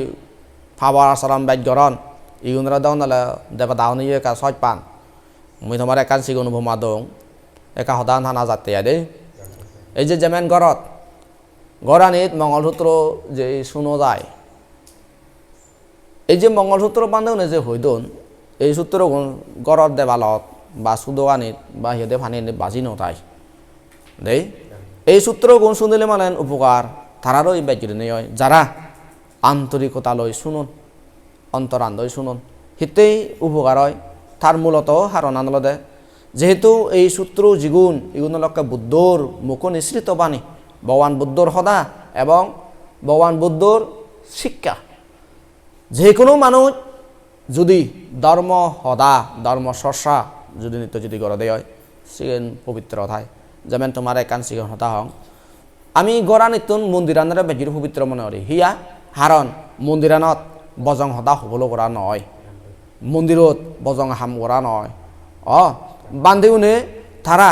ফাবার আচরণ বাগ্যরন ইগুনরা দেওয়া নালে দেবদাউনীয় একা ছয় পান মুই তোমার একান সিগ অনুভব দং একা সদান থানা যাতে দেই এই যে যেমন গড়ানিত মঙ্গলসূত্র যে শুনো যায় এই যে মঙ্গলসূত্র বান্ধবনে যে হইদন এই সূত্র গড়ত দেৱালত বা সুদোয়ানিত বা সিহঁতে ফানিত বাজি নথায় দেই এই সূত্র গুণ শুনিলে মানে উপকার তারারও এই বাক্য হয় যারা আন্তরিকতা লই শুনুন অন্তরান্ধই শুনুন হিতেই উপকার হয় তার মূলত হারণ আনলদে যেহেতু এই সূত্র যিগুণ ইগুণলকে বুদ্ধর মুখ নিঃসৃত বাণী ভগবান বুদ্ধর সদা এবং ভগবান বুদ্ধর শিক্ষা যে কোনো মানুষ যদি ধর্ম সদা ধর্ম চর্চা যদি নিত্য যদি গড় দেয় হয় সিগেন পবিত্র থায় যেমন তোমার একান সিগন হতা হং আমি গড়া নিতুন মন্দিরানরে বেগির পবিত্র মনে করি হিয়া হারণ মন্দিরানত বজং সদা হবলো করা নয় মন্দিরত বজং হাম করা নয় বান্ধেউনে তারা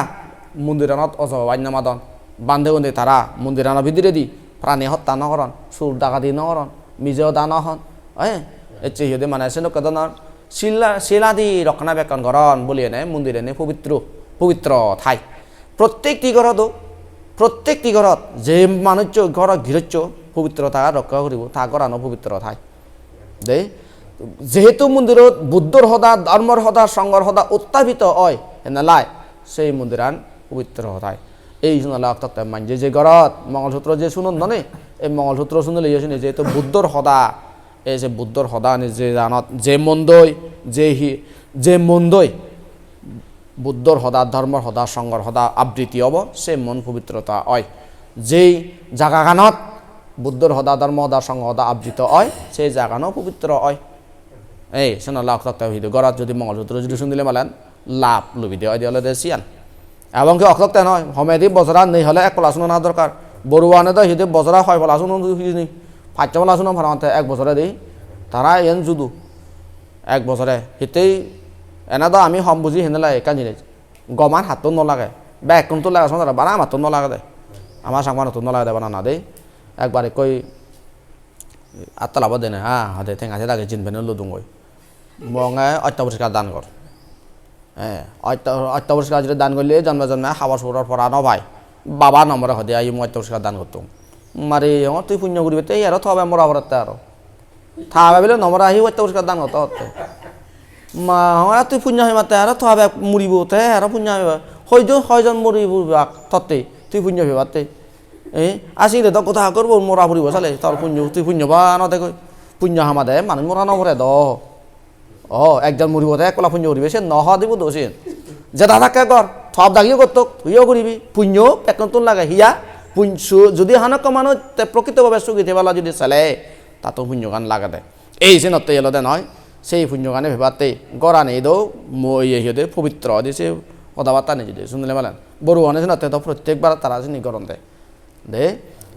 মন্দিরানত অজবান্য মাদন বান্ধেউনে তারা মন্দিরানৰ ভিতরে দি প্রাণী হত্যা নকরণ চুর ডাকাতি নকরণ নিজেও দা নহন এতে সিহঁতে মানে সেনকধৰণৰ শিলাদি রক্ষণাবেক্ষণ করণ বলি এনে মন্দির এনে পবিত্র ঠাই প্রত্যেকটি ঘরত যে মানুষ ঘরত গৃহস্থ পবিত্র থাকা রক্ষা করিব তা গড়ানো পবিত্র ঠাই দেই যেহেতু মন্দিরত বুদ্ধর সদা ধর্মর সদা সংঘর সদা উত্থাপিত হয় হেনালাই সেই মন্দিরান পবিত্র হতায় এই শুনালা অর্থাৎ মানছে যে ঘরত মঙ্গলসূত্র যে শুনুন ননে এই মঙ্গলসূত্র শুনলে শুনে যেহেতু বুদ্ধর সদা এই যে বুদ্ধর সদা যে জানত যে মন্দই বুদ্ধর সদা ধর্মর সদা সংঘর সদা আবৃত্তি হব সে মন পবিত্রতা হয় যেই জাগাখানত বুদ্ধর সদা ধর্ম সদা সংঘ সদা আবৃত হয় সেই জাগানো পবিত্র হয় এই শোনালা অক্ত ঘরত যদি মঙ্গলসূত্র যদি শুনিলে মালেন লাভ লুবি দেওয়া দিয়ে দে সিয়ান এবং কি অক্ত নয় সমেদি বজরা নেই হলে এক পলা শুনো না দরকার বড়ুয়ানে তো হিতে বজরা হয় পলা শুনো পাঁচ পলা শুনো ভাড়াতে এক বছরে দিই তারা এন যুদু এক বছরে হিতেই এনে তো আমি হম বুঝি হেনে লাগে কান জিনিস গমান হাতও নলাগে বা একটো লাগে শোনা বানা আমার হাতও নলাগে দে আমার সাংবাদ হাতও নলাগে দে বানা না দেই একবারে কই আত্মলাভ দেনে হাতে ঠেঙাছে লাগে চিনবেন লুদুং কই মঙে অত্যাবশ্যক দান কর অত্যাবশ্যক যদি দান করলে জন্মে জন্মে খাবার সুরের পরা নভাই বাবা নম্বরে হদে আই মই অত্যাবশ্যক দান করতাম মারি তুই পুণ্য করিবে তুই আর থবে মরা ভরাতে আর থাবে বলে নম্বর আহি অত্যাবশ্যক দান করতে হতে মা হওয়া তুই পুণ্য হয়ে মাতে আর থবে মরিব তে আর পুণ্য হইবা হয়জন মরিব তত্তে তুই পুণ্য হইবা তে আসিলে তো কথা করবো মরা ফুরিব চালে তোর পুণ্য তুই পুণ্য বা নদে কই পুণ্য হামাদে মানুষ মরা নভরে দ একজন মরিব এক কলা পুণ্য করিবে সে নহ দিব দোষে যেটা থাকে কর সব দাগিও করতো তুইও করিবি পুণ্য পেকন লাগে হিয়া পুঞ্চ যদি হানক মানুষ প্রকৃতভাবে সুখীতে বেলা যদি চালে তাতো পুণ্য গান লাগা দেয় এই যে নতে এলদে নয় সেই পুণ্য গানে ভেবাতে গড়া নেই দো ইয়ে পবিত্র দিছে কথাবার্তা নেই যদি শুনলে বলেন বড় অনেক নতে তো প্রত্যেকবার তারা চিনি গরম দে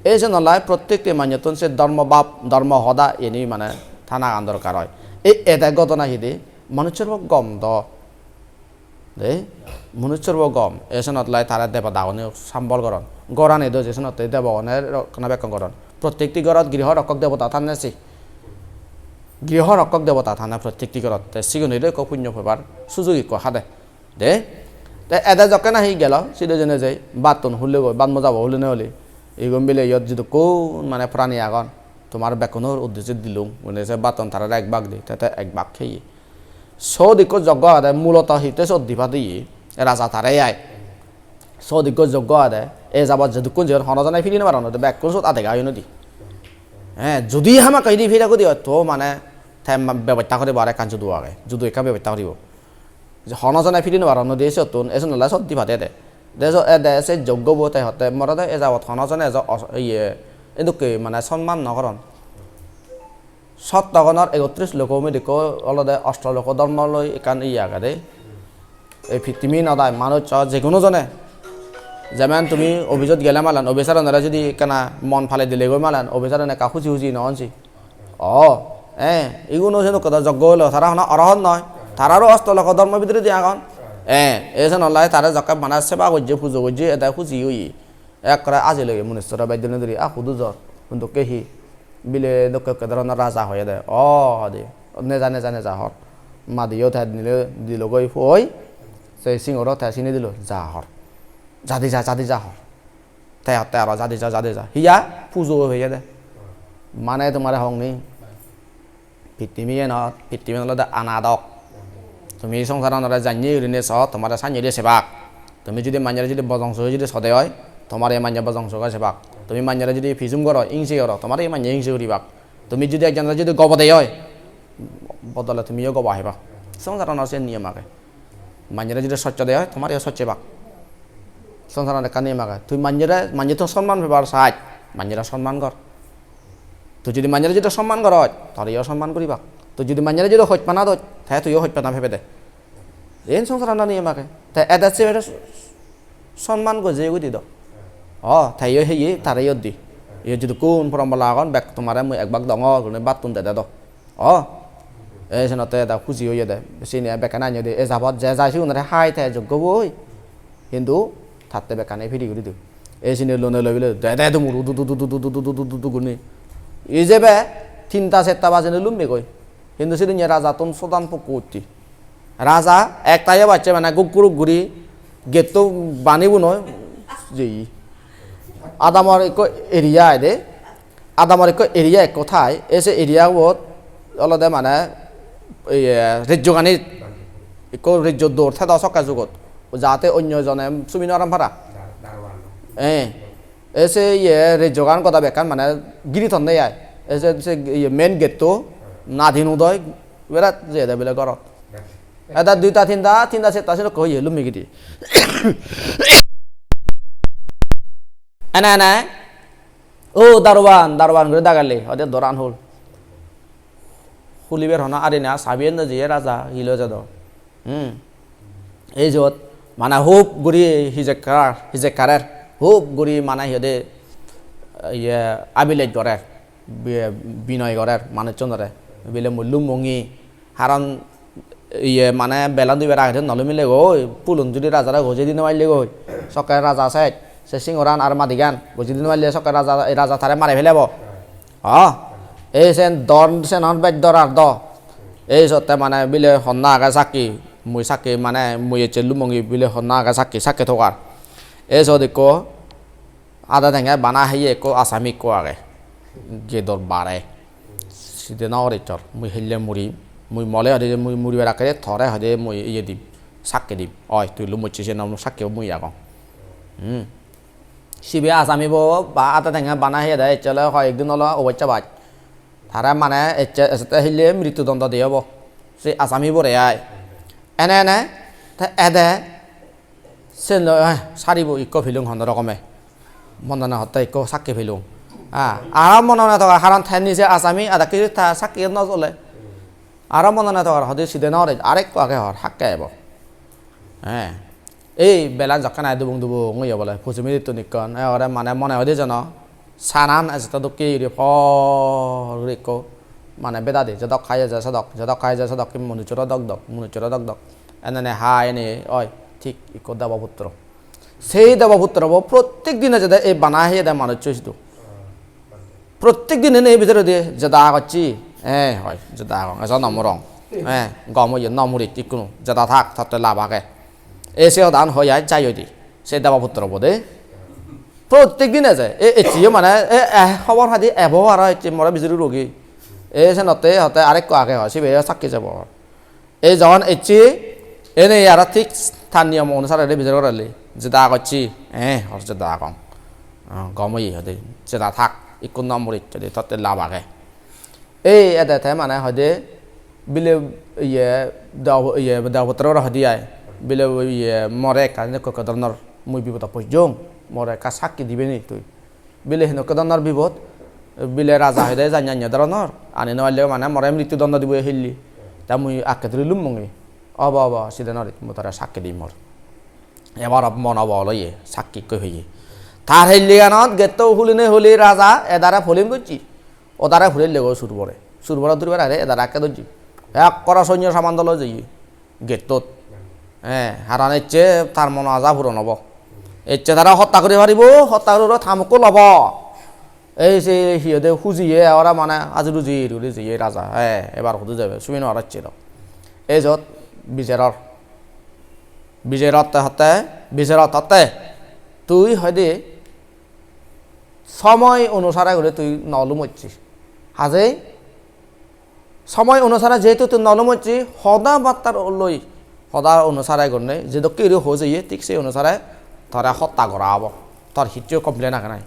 এই যে নলায় প্রত্যেকটি মান্যতন সে ধর্ম সদা এনেই মানে থানা আন দরকার হয় এই এটা ঘটনা হিদি মনুষ্যর গম দে মনুষ্যর গম এসে নতলাই তারা দেবা দাওনে সম্বল করন গড়া নেই দো যেসে নতে দেবনের রক্ষণাবেক্ষণ করন প্রত্যেকটি ঘরত গৃহ রক্ষক দেবতা থানেছি গৃহ রক্ষক দেবতা থানা প্রত্যেকটি ঘরত সিগুন হইলে পুণ্য হবার সুযোগ হাদে দে এদা যকে নাহি গেল সিদেজনে যাই বাতন হুলে গৈ বাত মজাব হলে নহলে এইগম বিলে ইয়ত যদি কোন মানে প্রাণী আগন তোমার বেকনের উদ্দেশ্যে দিলুম মানে বাতন তারা এক বাঘ দিই তাতে এক বাঘ খেয়ে সৌদিক যজ্ঞ আদায় মূলত হিতে সদ্দিভা দিয়ে রাজা তারাই আয় সৌদিক যজ্ঞ আদায় এ যাবার যদি কোন যে হনজনাই ফিরি নেবার ব্যাক কোন সত আধে গাই নদী যদি হামা কাই দি ফিরা করি তো মানে ব্যবস্থা করে বারে কান যদু আগে যদু একা ব্যবস্থা করিব যে হনজনাই ফিরি নেবার নদী এসে তুন এসে নলা সদ্দিভা দে দে সে যজ্ঞ বোতে হতে মরদে এ যাবত হনজনে ইয়ে এদুকে মানে সম্মান নকরণ সত্যগণৰ ৩১ লোক মিলিক অলদে অষ্টলোক ধৰ্মলৈ একান ইয়াগাদে এই ভিত্তিমি নদায় মানুষ যেকোনো জনে যেমন তুমি অভিযোগ গেলে মালান অভিচারণরা যদি কেনা মন ফালে দিলে গৈ মালান অভিচারণে কা খুচি খুচি নহনছি এগুলো যেন কথা যজ্ঞ হলো তারা হন অরহন নয় তারারও অষ্টলোক ধর্ম ভিতরে দিয়া এখন এই যে নলাই তারা জকা মানে সেবা করছে পুজো করছে এটা খুচি হই এক করে আজি লাগে মনুষ্যরা বাইদ্য ধরি সুদু জ্বর কিন্তু কেহি বিলে দক্ষ ধরনের রাজা হয়ে দেয় দে নেজা যা হর মা দিও ঠাই নিলে দিল গই ফই সেই সিংহর ঠাই চিনি দিল যা হর জাদি যা হর তাই হাতে আর জাদি যা হিয়া পুজো হয়ে দে মানে তোমার হংনি ভিত্তিমিয়ে ন ভিত্তিমি হলে আনাদক তুমি সংসার জানি ঋণে চ তোমার সানিয়ে সেবাক তুমি যদি মাঞ্জারে যদি বজংস যদি সদে হয় তোমার এই মাঞ্জা বজংস সেবাক তুমি মাঞ্জারে যদি ফিজুম করো ইংসি করো তোমার এই মাঞ্জা ইংসি করিবাক তুমি যদি একজনের যদি গবদে হয় বদলে তুমিও গব আহিবা সংসার সে নিয়ম আগে মাঞ্জারে যদি স্বচ্ছ দেয় হয় তোমার এই স্বচ্ছ বাক সংসার একটা নিয়ম আগে তুই মাঞ্জে তো সম্মান পেবার সাহায্য মাঞ্জারা সম্মান কর তুই যদি মাঞ্জারে যদি সম্মান কর হয় তাহলে ইও সম্মান করিবা তুই যদি মাঞ্জারে যদি হইপানা দয় তাহলে তুইও হইপানা ভেবে দে এই সংসার নিয়ম আগে তাই এটা সম্মান গজে গই দি থাইও হেয়ে তারাই দি ইয়ে যদি কোন পরম্পরা আগন বেক তোমার মই একবাক দঙ বাতুন দে দ এই জনতে এটা খুশি হয়ে দেয় বেশি নিয়ে বেকানা নিয়ে দিয়ে এ যাবত যে যাইছি ওনারে হাই থাই যোগ্য বই কিন্তু থাকতে বেকানে ফিরি করে দিও এই চিনি লোনে লইলে দে তো মোর দু গুনি এই যে বে ৩টা ৪টা বাজে লুমবে কই কিন্তু সেদিন রাজা তুন সোদান পুকুরটি রাজা একটাই বাচ্চা মানে গুকুরুক ঘুরি গেট তো বানিব নয় যে আদামর এক এরিয়া দে আদামর এক এরিয়া কোথায় এসে এরিয়া বহুত অলদে মানে রাজ্যগানি এক রাজ্য দৌড় থাকে সকাল যুগত যাতে অন্যজনে সুমিন আরাম ভাড়া এসে রাজ্যগান কথা বেকান মানে গিরিথন দেয় এসে মেন গেট তো নাধীন উদয় বিরাট যে দে বেলে ঘরত এটা ২টা ৩টা ৪টা ছিল কই লুমি গিটি এনা ও দারোয়ান করে দাগালে ওদের দরান হল খুলিবের হনা আরে না সাবিয়েন না যে রাজা হিলো যাদ এই যত মানে হুপ গুড়ি হিজেকারের হুপ গুড়ি মানে হিদে আবিলে গড়ের বিনয় গড়ের মানুষজনরে বিলে মুল্লুম মঙ্গি হারণ মানে বেলা ২ বেলা আগে নলমিলে গই পুলুন যদি রাজারা গজে দিন মারলে গই সকালে রাজা সাইড সে সিংহরান আর মাদিগান গজে দিন মারলে সকালে রাজা তারে মারে ফেলাব এই সেন দন সেন বেদ দরার দ এই সতে মানে বিলে হন্না আগে চাকি মুই চাকি মানে মুই লুমঙ্গি বিলে হন্না আগে চাকি থকাৰ এই সদ এক আদা ঠেঙে বানা হেয়ে এক আসামি কো আগে গেদর বারে সিদে না অরিচর মুই হেললে মুড়ি মুই মলে হদে মুই মুড়ি রাখে থরে হদে মুই ইয়ে দিম চাকি দিম তুই লুমুচিছে নাম চাকিও মুই আগং সিবে আসামিব বা আদা ঠেঙে বানা হেয়ে দেয় চলে হয় একদিন হলো অবচ্চা বাজ তারা মানে এতে হিলে মৃত্যুদণ্ড দিয়ে হব সে আসামি বরে আয় এনে এদে সে সারিব ইক ফিলুং হন রকমে মন্দনা হত্যা ইক চাকি ফিলুং আরাম মনে থাকা হারান ঠাই নিচে আসামি আদা কিছু চাকি নচলে আরাম মনে থাকার হদে সিদে নরে আরেক আগে হর হাক্কে আব এই বেলা জকা নাই দুবুং ইয়ে বলে ফুচুমি ঋতু নিকন মানে মনে হয় জান সানান এটা তো কি ফরিকো মানে বেদা দে যদক খাই যায় সদক কি মনুচর দক এনে হাই এনে ঠিক ইক দেবপুত্র সেই দেবপুত্র প্রত্যেক দিনে যেটা এই বানা হয়ে দেয় মানুষ চইতো প্রত্যেক দিন এনে এই ভিতরে দিয়ে যেটা করছি হয় যেটা এসব নমরং গম নমুরি কোনো যেটা থাক তাতে লাভ আগে এসেও দান হয়ে যায় যাই দি সেই দেবপুত্র বোধে প্রত্যেক দিনে যায় এটিও মানে খবর হাতি এবো আর মরা বিজুরি রোগী এই নতে হতে আরেক আগে হয় সিবে চাকি যাব এই যখন এটি এনে আর ঠিক স্থানীয় অনুসারে বিজয় করালি যেটা করছি হর যেটা কম গমই হদে যেটা থাক ইকো নম্বর ইত্যাদি তাতে লাভ আগে এই এতে মানে হদে বিলে দেবপুত্র হদি আয় বিলে মরে কারণে ধরনের মুই বিপদ পর্যং মরে কা সাক্ষী দিবে নি তুই বিলে হেন ধরনের বিপদ বিলে রাজা হয়ে দেয় জানি ধরনের আনি নইলে মানে মরে মৃত্যুদণ্ড দিব হিল্লি তা মুই আঁকে তুলিলুম মঙ্গি অব সিদে নরে মো তারা সাক্ষী দিই মর এবার মন লইয়ে সাক্ষী কই হইয়ে তার হিল্লি গানত গেত হুলিনে হলি রাজা এদারা ফলিম করছি ও তারা ফুলিল লেগো সুরবরা দুর্বার আরে এদারা আঁকে ধরছি এক করা সৈন্য সামান দল যাই গেটত হারান ইচ্ছে তার মন আজা পূরণ হব ইচ্ছে তারা হত্যা করে পারিব হত্যা করে থামকো লব এই যে সিহঁতে খুজিয়ে ওরা মানে আজি রুজি যে রাজা এবার সুধু যাবে চুমি নোৱাৰাচ্ছে এই য'ত বিচাৰত হতে তুই হয়দে সময় অনুসারে করে তুই নলু মরছিস হাজে সময় অনুসারে যেহেতু তুই নলু মরছি সদা বার্তার লই সদা অনুসারে করলে যেহেতু কেউ হৈ যাইয়ে ঠিক সেই অনুসারে তারা হত্যা করা হব তোর হিটিও কমপ্লেন আগে নাই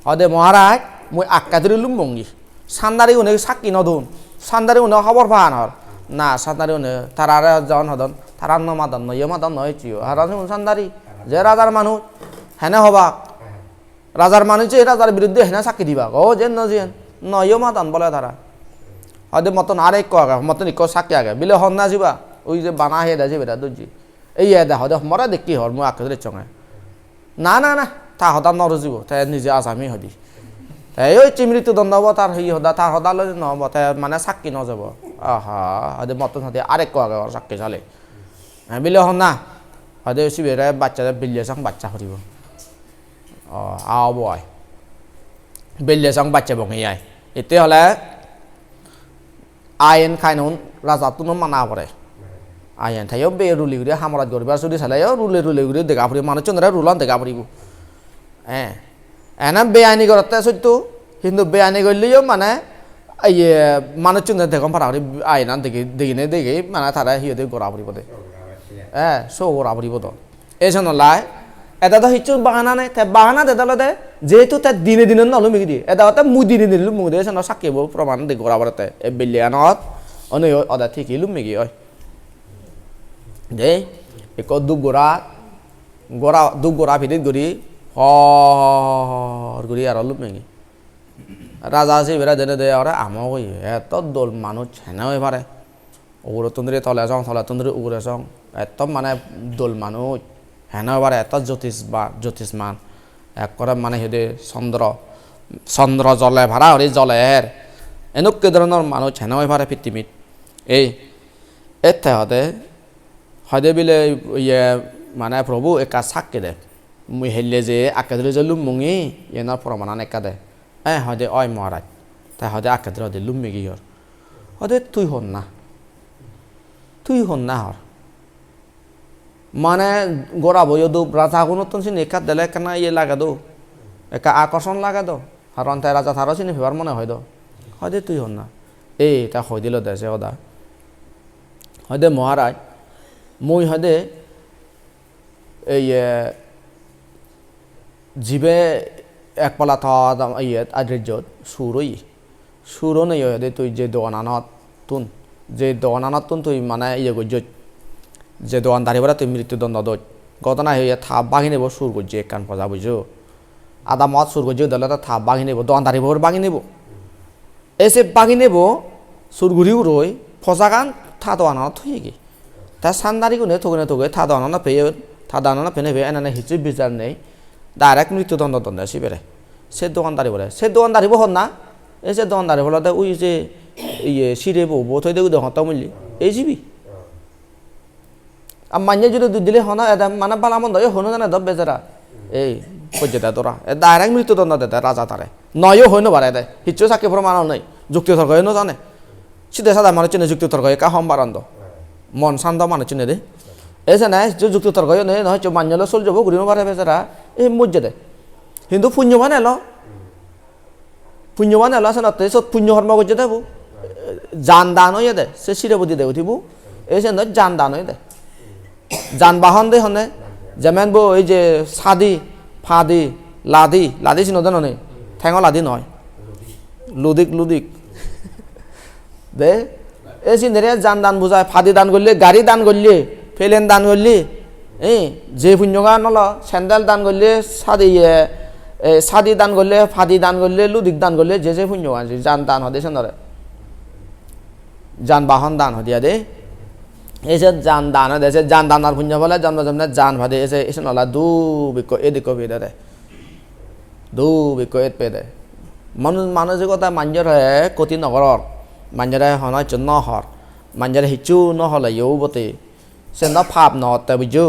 হদে মহারাজ মই আক্কা ধরিলুম মঙ্গি সান্দারি উনি সাক্ষী নদুন সান্দারি উনি খবর পান হর না সান্দারি উনি তারা জন হদন তারা মাদন নয় মাদন নয় চিও হারান সান্দারি যে রাজার মানুষ হেনে হবা রাজার মানুষ যে রাজার বিরুদ্ধে হেনে সাক্ষী দিবা ও যেন নজিয়েন নয় মাদন বলে তারা হয়তো মতন আর এক আগে মতন এক সাক্ষী আগে বিলে হন না যাবা ওই যে বানা হে দে বেটা দুজি এই দে হদে মরা দেখি হর মই আক্কা ধরে চঙে না তা হদা নরজিব তাই নিজে আসামি হদি তাই ওই মৃত্যুদণ্ড হব তার সেই সদা তার সদা লৈ নহব তাই মানে চাক্ষী নযাব আহা হদে মতন হদে আরেক আগে চাক্ষী চালে বিলে হন না হদে শিবেরে বাচ্চা বিলিয়ে চাং বাচ্চা হরিব আও আয় বিলিয়ে চাং বাচ্চা বঙি আয় এতে হলে আইন খাইনুন রাজাতুনো মানা পড়ে আইন থাইও বে রুলি ঘুরে হামরাত গরিবার চুরি চালাইও রুলে ঘুরে দেখা ফুরিব মানুষ চন্দ্রে রুলন দেখা ফুরিব এনে বেআইনি করতে সত্য কিন্তু বেআইনি করলেও মানে এই মানুষ চন্দ্রে দেখম ফারা আইনান দেখি মানে তারা সিহঁতে গড়া ফুরিব দে সৌ গড়া ফুরিব তো এই নলাই এটা তো হিচু বাহানা নাই তাই বাহানা দেদালে দে যেহেতু তাই দিনে নলো মিকি দিয়ে এটা মুই দিনে মুখ দিয়ে সাকিব প্রমাণ দে গড়া পড়তে এই বেলিয়ানত অনে অদা ঠিকই লুম মিকি হয় যে এক দুপ গোড়া ভিতরে গড়ি হর গড়ি আর লুপ মেগি রাজা আছে বেড়া দেনে দে আর আমও কই এত দোল মানুষ হেনা হয়ে পারে ওগুলো তন্দ্রে তলে তন্দ্রে উগরে সং এত মানে দোল মানুষ হেনা পারে এত জ্যোতিষমান এক করে মানে হেদে চন্দ্র জলে ভাড়া হরি জলের এনেক ধরনের মানুষ হেনা হয়ে পারে পৃথিবীত এই এতে হদে বিলে ইয়ে মানে প্রভু একা সাক্ষী দে মুই হেললে যে আকে ধরে যে লুমুঙি এনার প্রমাণ একা দে হদে অয় মহারাজ তাই হদে আকে ধরে হদে লুমি গিয়ে হদে তুই হন না হর মানে গোড়া বইও দো রাজা কোনো তো চিনি একা দিলে কেনা ইয়ে লাগা দো একা আকর্ষণ লাগা দো আর তাই রাজা তারও চিনি ভেবার মনে হয় দো হদে তুই হন না এই তা হই দিল দেশে সদা হদে মহারাজ মই হদে এই জীবে একপালা থা ইয়ে আদ্রিজত সুরও নেই হদে তুই যে দোকানানত তুন তুই মানে ইয়ে গজ্জত যে দোকানদারি বলে তুই মৃত্যুদণ্ড দোজ ঘটনা হয়ে থাপ বাঘি নেব সুর গজ্জে এক কান ফজা বুঝো আদা মত সুর গজ্জে দলে তো থাপ বাঘি নেব দোকানদারি ভোর বাঘি নেব এসে বাঘি নেব সুর ঘুরি উড়োই ফজা গান থা দোকানত থই গিয়ে তা সান্দারি গুনে থগে থা দোকানত পেয়ে এনে হিচু বিচার নেই ডাইরেক্ট মৃত্যুদণ্ড দণ্ডে সিবেরে সে দোকানদারি হন না এই যে দোকানদারি বলতে ওই যে ইয়ে সিরে বউ থই দেবো দোকান মিলি এই যাবি আর মান্য যদি দুধ দিলে হন মানে বালা মন্দ হনো জানে দব বেচারা এই পর্যন্ত তোরা ডাইরেক্ট মৃত্যুদণ্ড দে রাজা তারে নয়ও হয় নবারে দে হিচু চাকি প্রমাণ নেই যুক্তি তর্ক জানে সিধে সাদা মানুষ চিনে যুক্তি তর্ক কা হম বারান্দ মন শান্ত মানুষ চিনে দে এসে নাই যে যুক্তি তর্ক নহয় মান্যলে চল যাব ঘুরিব পারে বেচারা এই মজ্জে দে কিন্তু পুণ্যবান এলো আছে না চত পুণ্য কর্ম করছে দেবো যান দান হয়ে দে সে শিরবতী দে উঠিব এই সে নয় যান দান হয়ে দে যানবাহন দে হনে যেমন বো এই যে সাদি ফাদি লাদি চিনো দেন নেই ঠেঙ লাদি নয় লুদিক দে এই চিনেরে যান দান বুঝায় ফাদি দান করলে গাড়ি দান করলে ফেলেন দান করলি যে পুণ্যগান নল স্যান্ডেল দান করলে সাদি সাদি দান করলে ফাদি দান করলে লুদিক দান করলে যে পুণ্য আছে যান দান হদে সেনরে যানবাহন দান হদিয়া দে এসে যান দান দেশে যান দানার পুণ্য বলে জন্ম জন্মে যান ভাদে এসে এসে নলা দু বিক এদিক পেদে দেয় দু বিক এদ পেদে মানসিকতা মাঞ্জর হয় কতি নগরর মাঞ্জরে হনয় চুন নহর মাঞ্জরে হিচু নহলে ইউ বতে সে ন ফাপ নতে বুঝু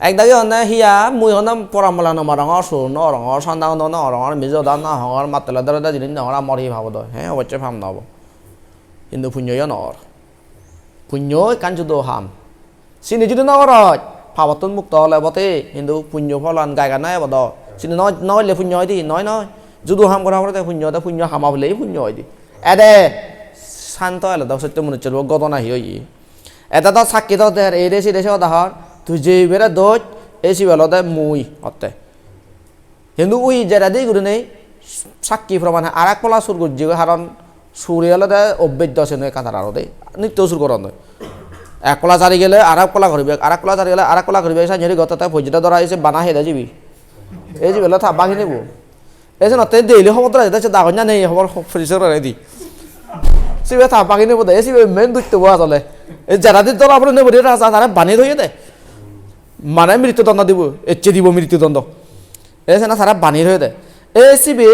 একদাগে হনে হিয়া মুই হনে পরামলা নমারঙর সু নরঙর সন্দাং নরঙর মিজো দান নহর মাতলা দরে দা জিনিস নহর মরি ভাব দয় হ্যাঁ অবশ্যই ফাম নব কিন্তু পুণ্যয় নর পুণ্যই কাঞ্চুদ হাম সিনি যদি নগর ফাবতন মুক্ত হলে বতে কিন্তু পুণ্য ফলান গায়গা নাই বদ সিনি নয় লে পুণ্য হয় দি নয় নয় যদু হাম করা হলে পুণ্য হামা বলেই পুণ্য হয় দি এদে শান্ত হলে দাও সত্য মনে চলব গদনা হিই এটা তো সাক্ষী তো দের এই দেশি দেশে দাহর তুই যে বেড়ে দোচ এসি বেলো দে মুই হতে কিন্তু উই যেটা দিই গুরু নেই সাক্ষী প্রমাণ আর এক পলা সুর গুজি কারণ সুরে হলে দে অব্যেদ্য আছে নয় কাঁথার আরো দেয় নিত্য সুর করা নয় এক কলা চারি গেলে আর এক কলা করবি আর এক কলা চারি গেলে আর এক কলা করবি সাঁঝি গত তাই ফৌজিটা ধরা হয়েছে বানা হেদে যাবি এই যে বেলা থা বাকি নেব এই যে নতে দেইলে খবর ধরা যেতে দাগন না নেই খবর ফ্রিজের রেডি সিবে থা বাকি নেব দে সিবে মেন দুইতে বয়া চলে এই যারা দিন তোরা আপনার নেব রাজা তারা বানিয়ে ধরে দে মানে মৃত্যুদণ্ড দিব এচে দিব মৃত্যুদণ্ড এই না তারা বানিয়ে ধরে দে এই সিবে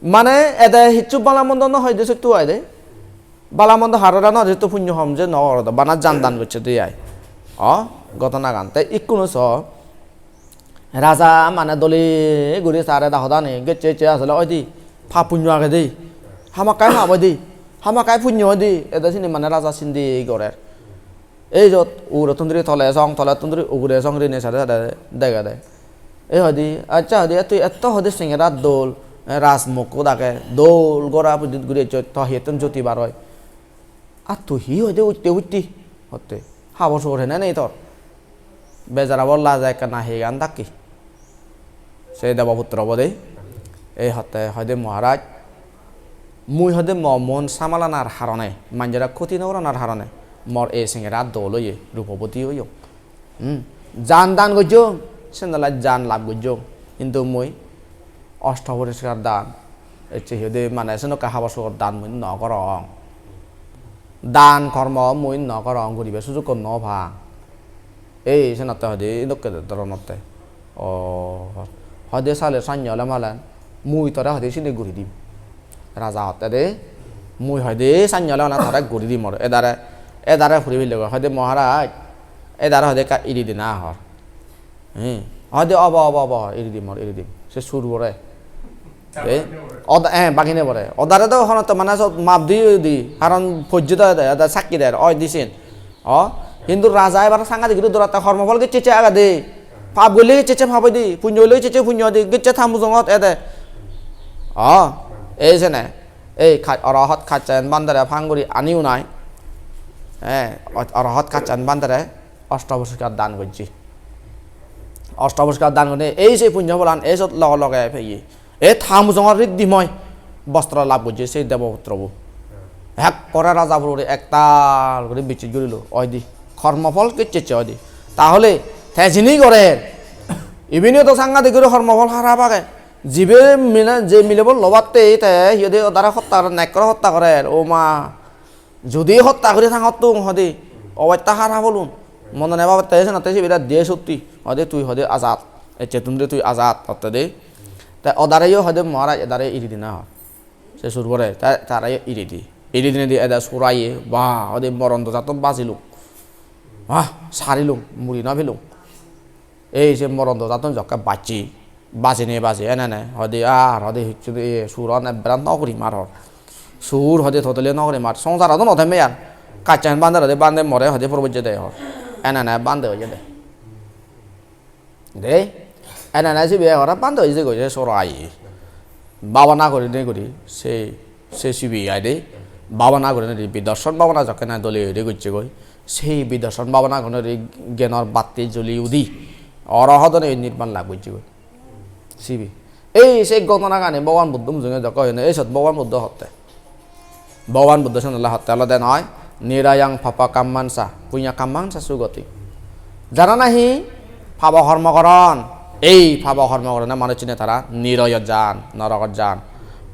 মানে এদে হিচু বালামন্দ নহয় যে সত্যি হয় দে বালামন্দ হাররা ন যেহেতু পুণ্য হম যে নগর বানা জান দান করছে তুই আয় ঘটনা গান তাই ইকুনো স রাজা মানে দলে ঘুরে সারে দাহদা নে গেছে চে আসলে ওই দি ফা পুণ্য আগে দেই হামা কাই মা বই দি হামা কাই পুণ্য দি এদা সিনি মানে রাজা সিন্দি গড়ের এই যত উড়ে তুন্দ্রি থলে সং থলে তুন্দ্রি উড়ে সং রিনে সারে দেখা দেয় এই হদি আচ্ছা হদি তুই এত হদি সিংহেরা দোল রাজমুখ দাকে দোল গড়া বিদ্যুৎ ঘুরে তো হেতন জ্যোতি বার হয় আর তুই হি হইতে উঠতি হতে হাবস করে না নেই তোর বেজারা বললা যায় কেনা হে গান থাকি সেই দেবপুত্র বদে এই হতে হদে মহারাজ মুই হদে মন সামালানার হারণে মাঞ্জারা ক্ষতি নগরনার হারণে মর এই সিংহেরা দোল হইয়ে রূপবতী হইও জান দান গজ সেনালা জান লাভ গজ কিন্তু মুই অষ্টপরিষ্কার দান এসে হদে মানে সেনকা হাবসর দান মুই নগর দান কর্ম মুই নগর ঘুরিবে সুযোগ ন ভা এই সে নতে হদে দোকে ধর নতে ও হদে সালে সান্যলে মালেন মুই তোরা হদে সিনে ঘুরি দিম রাজা হতে দে মুই হদে সান্যলে মালেন তারা ঘুরি দিম এদারে ফুরি ফেলে হদে মহারাজ এদারে হদে ইরি দিন হর হদে অব ইরি দিম সে সুর বরে বাকিনে পরে অদারে তো হনত মানে সব মাপ দি কারণ ফজ্জিত সাক্ষী দেয় অয় দিছেন কিন্তু রাজা এবার সাংঘাতিক কিন্তু দৌড়াতে কর্মফলকে চেচে আগা দে পাপ গলে চেচে ভাবে দি পুণ্য হলে চেচে পুণ্য দি গেছে থামু জঙত এদে এই যে না এই অরহত খাচ্ছেন বান্দারে ফাঙ্গুরি আনিও নাই অরহত খাচ্ছেন বান্দারে অষ্টপুরস্কার দান করছি অষ্টপুরস্কার দান করে এই যে পুণ্য বলান এই সব লগে ফেয়ে এই থামু জঙর ঋদ্ধিময় বস্ত্র লাভ করছে সেই দেবপুত্রবু এক করে রাজাবুরে একতাল করে বিচিত গড়িল অয় দি কর্মফল কেচেছে অয় দি তাহলে থেজিনি করে ইভিনিও তো সাংঘাতিক করে কর্মফল হারা পাকে জীবে মিলে যে মিলেব লবাতে সিহঁতে দ্বারা হত্যা করে নেক করে হত্যা করে ও মা যদি হত্যা করে থাকত তো হদে অবত্যা হারা বলুন মনে নেবা তেছে না তেছে বিরাট দিয়ে সত্যি হদে তুই হদে আজাদ এই চেতুন দে তুই আজাদ হতে দে তাই অদারেও হদে মহারাজ এদারে ইরি দিনা হয় সে সুর করে তারাই ইরি দি ইরি দিনে দিয়ে এদা সুরাইয়ে বা হদে মরন্ত যাত বাজিলু সারিলুম মুড়ি না ফেলুম এই যে মরন্ত যাত জকা বাজি নে এনে হদে আর হদে হচ্ছে সুর বেড়ান নকরি মার হর সুর হদে থতলে নকরি মার সংসার হতো নথে আর কাচান বান্ধে হদে বান্ধে মরে হদে প্রবজ্জে দেয় হর এনে বান্ধে হয়ে দে দে এনে যে বিয়ে করা বান্ধে হয়েছে গেছে সরাই বাবা না করে নে করি সে শিবি আয় দে বাবা না করে বিদর্শন বাবা না যখন দলে হেরে করছে গই সেই বিদর্শন বাবা না করে জ্ঞানর বাতি জ্বলি উদি অরহদনে নির্মাণ লাভ করছে গই শিবি এই সেই ঘটনা গানে ভগবান বুদ্ধ মুজুঙে যখন হয় এই সব ভগবান বুদ্ধ হত্যা ভগবান বুদ্ধ সন্ধ্যা হত্যা আলাদা নয় নিরায়াং ফাপা কাম্মানসা পুইয়া কাম্মানসা সুগতি যারা নাহি ফাবা কর্মকরণ এই পাপ কর্ম করে না মানুষ চিনে তারা নিরয়ত যান নরকত যান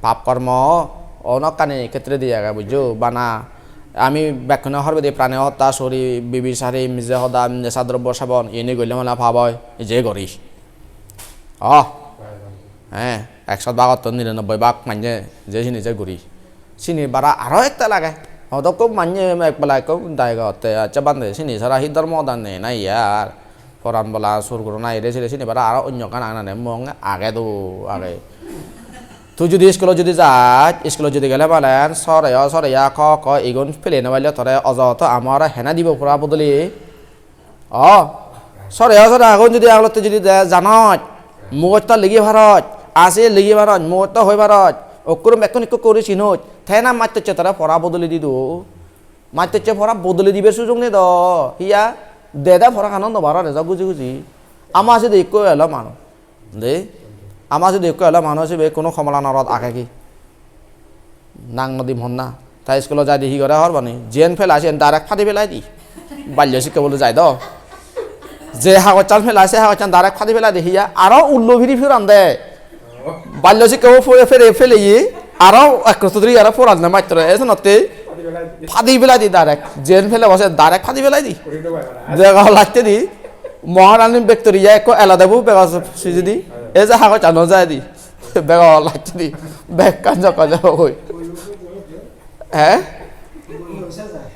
পাপ কর্ম অনকানি ক্ষেত্রে দিয়ে আগে বুঝছো বানা আমি ব্যাখ্যান হরবে দিয়ে প্রাণে হত্যা সরি বিবি সারি মিজে হদা নেশাদ্রব্য সেবন এনে গেলে মানে ভাব হয় যে করিস হ্যাঁ 172 মানে যে নিজে ঘুরি চিনি বারা আরও একটা লাগে হয়তো খুব মানে একবেলা খুব দায় হতে আচ্ছা বান্ধে চিনি সারা হি ধর্ম দানে নাই ইয়ার পরাণ বলা সুর করো না এরে ছিল চিনি বারা আরও অন্য কান আনে মং আগে তো আগে তুই যদি স্কুলে যদি যাস স্কুলে যদি গেলে বলেন সরাইয়া ক এগুন ফেলে নেবাইলে তোরে অযথ আমার হেনা দিব পড়া বদলি সরাইয়া এখন যদি আগলতে যদি জানত মুগত লিগি ভারত আছে লিগি ভারত মুগত হয়ে ভারত অকুরম এখন একটু করে চিনোত থেনা মারতেছে তারা পড়া বদলি দিদ মারতেছে পড়া বদলি দিবে সুযোগ নেই দ হিয়া দেদা পড়া আনন্দ ভাড়া রেজা গুজি গুজি আমার যদি একটু এলো মানুষ দে আমার যদি একটু এলো মানুষ হিসেবে কোনো ক্ষমতা নরদ আগে কি নাং নদী মন না তাই স্কুলে যাই দেখি করে হরবানি জেন ফেলাইছে ডাইরেক্ট ফাটি ফেলাই দি বাল্য শিক্ষা বলে যাই দ যে হাগর ফেলাইছে হাগর চান ডাইরেক্ট ফাটি ফেলাই দেখিয়া আরও উল্লো ভিড়ি ফিরান দে বাল্য শিক্ষাও ফেরে ফেলে আরও একত্রি আরও ফোরান না মাত্র এসে নতে ফাদি ফেলাই দি ডাইরেক্ট জেন ফেলে বসে ডাইরেক্ট ফাদি ফেলাই দি দেখা লাগতে দি মহারানী বেক্টরিয়া একো এলা দেবো বেগা সুজি দি এই যে হাগর চানো যায় দি বেগা লাগতে দি বেগ কাঞ্জ কাঞ্জ হই হ্যাঁ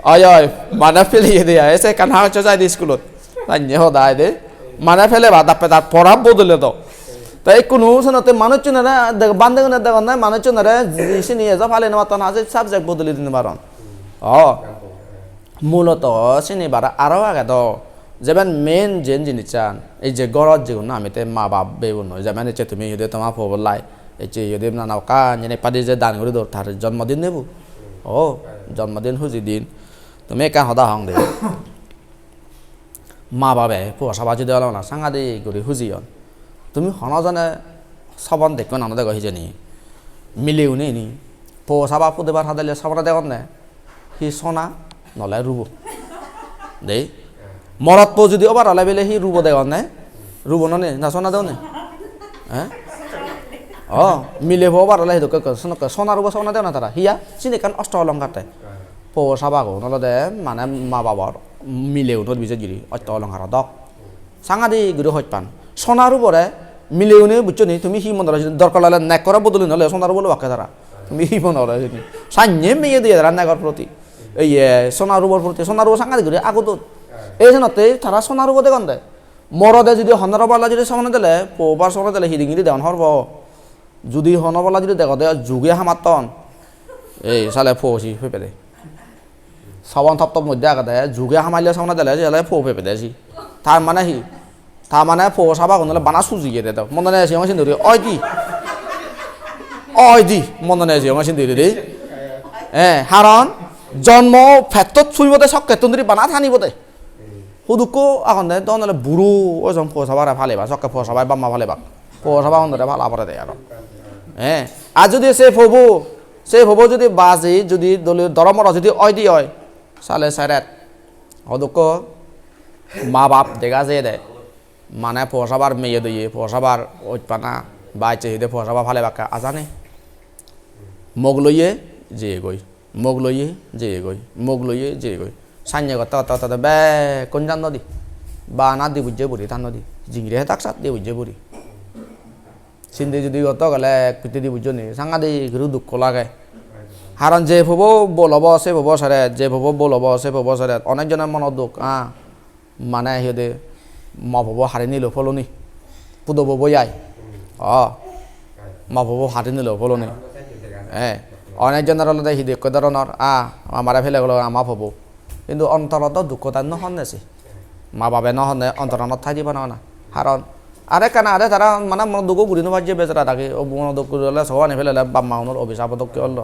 অয় মানে ফেলিয়ে দিয়া এসে কান হাগর যায় দি স্কুলত তাই সদায় দে মানে ফেলে বা দাপে তার পড়া বদলে তো তাই কোনো শোনাতে মানুষ চুনারা বান্ধে দেখুন না মানুষ চুনারা জিনিস নিয়ে যা ফালে নেওয়া তখন আছে সাবজেক্ট বদলে দিতে পারেন মূলত চিনিবার আরও আগে তো যেমন মেন যেন জিনিস চান এই যে গরজ যেগুলো আমি তো মা বাপ বেগুন নয় যেমন হচ্ছে তুমি যদি তোমার ফবলাই এই যে যদি না নাও কান যেন পাদি যে দান করে দৌড় তার জন্মদিন নেব জন্মদিন হুজি দিন তুমি একা সদা হং দে মা বাবে পয়সা যদি হলো না সাংঘাতি করে হুজিয়ন তুমি হনজনে সবন দেখবে না দেখো হিজনি মিলেও নি পয়সা বা পুদেবার হাদালে সবরা দেখুন না সি সোনা নলে রুব দেই মরত পো যদি ওবার হলে বেলে সি রুব দেখুন না রুব নে না সোনা দেও নে হ্যাঁ মিলে ওবার হলে সোনা রুব সোনা দেও না তারা হিয়া চিনি কারণ অষ্ট অলঙ্কারতে পয়সা বাগো নলে দে মানে মা বাবার মিলেও তোর বিজয় গিরি অষ্ট অলঙ্কার দক সাংঘাতি গুরু হইত পান সোনার উপরে মিলেও নে বুঝছো নি তুমি হি মনে দরকার লাগলে নেক করা বদলি নলে সোনার বলে বাক্যে তারা তুমি হি মনে রাখি সান্যে মেয়ে দিয়ে তারা নেকর প্রতি এই সোনার উপর প্রতি সোনার উপর সাংঘাতি গুরি আগত এই জন্যতে তারা সোনার উপর দেখুন দেয় মরদে যদি হনরবালা যদি সমানে দিলে পৌবার সমানে দিলে হিদিঙ্গিরি দেওয়ান হরব যদি হনবলা যদি দেখো দে যুগে হামাতন এই সালে ফৌসি হয়ে পেলে সবন থপ্তপ মধ্যে আগে দেয় যুগে হামাইলে সামনে দিলে যে ফৌ পেপে দেছি তার মানে হি তার মানে ফৌ সাবা কোনো বানা সুজিয়ে দে মনে নেই আমার সিন্ধুরি অয় দি মনে নেই আমার সিন্ধুরি রে হারণ জন্ম ফেতত ছুইবতে সব কেতন বানা থানিব দে হুদুকো এখন দে তখন বুড়ো ওজন ফৌ সাবারে ফালেবা সবকে ফৌ সাবাই বাম্মা ফালেবা ফৌ সাবা অন্ধরে ভালো পরে দেয় আর আর যদি সে ফবো যদি বাজি যদি দরমর যদি অয় দি হয় সালে সাইরাত হদুক মা বাপ দেখা যেয়ে দেয় মানে পয়সাবার মেয়ে দিয়ে পয়সাবার ওইপানা বাইছে হিদে পয়সাবা ফালে বাক্কা আজানে মগ লইয়ে যে গই মগ লইয়ে যে গই মগ লইয়ে যে গই সান্যে কথা বে কোন জান নদী বা না দি বুঝে বুড়ি তার নদী জিংরে তাক সাত দিয়ে বুঝে বুড়ি সিন্ধি যদি গত গেলে পিতে দি বুঝো নি সাংঘাতি ঘুরু দুঃখ লাগে হারণ যে ভব বলব সে ভব সারে যে ভব বলব সে ভব সারে অনেকজনের মনত দুঃখ মানে সিহঁতে মা ভব হাৰি নিল ফলনি পুদ বব যাই মা ভব হাৰি নিল ফলনি অনেকজনের হলে সি দেখ ধরনের আমারে ফেলে গেল আমা ভব কিন্তু অন্তরত দুঃখ তাই নহনেছি মা বাপে নহনে অন্তরনত ঠাই দিব না হারণ আরে কেন আরে তারা মানে মন দুঃখ ঘুরি নোবার যে বেচারা থাকে মন দুঃখ হলে সব আনি ফেলে বাম্মা হনের অভিশাপত কি হল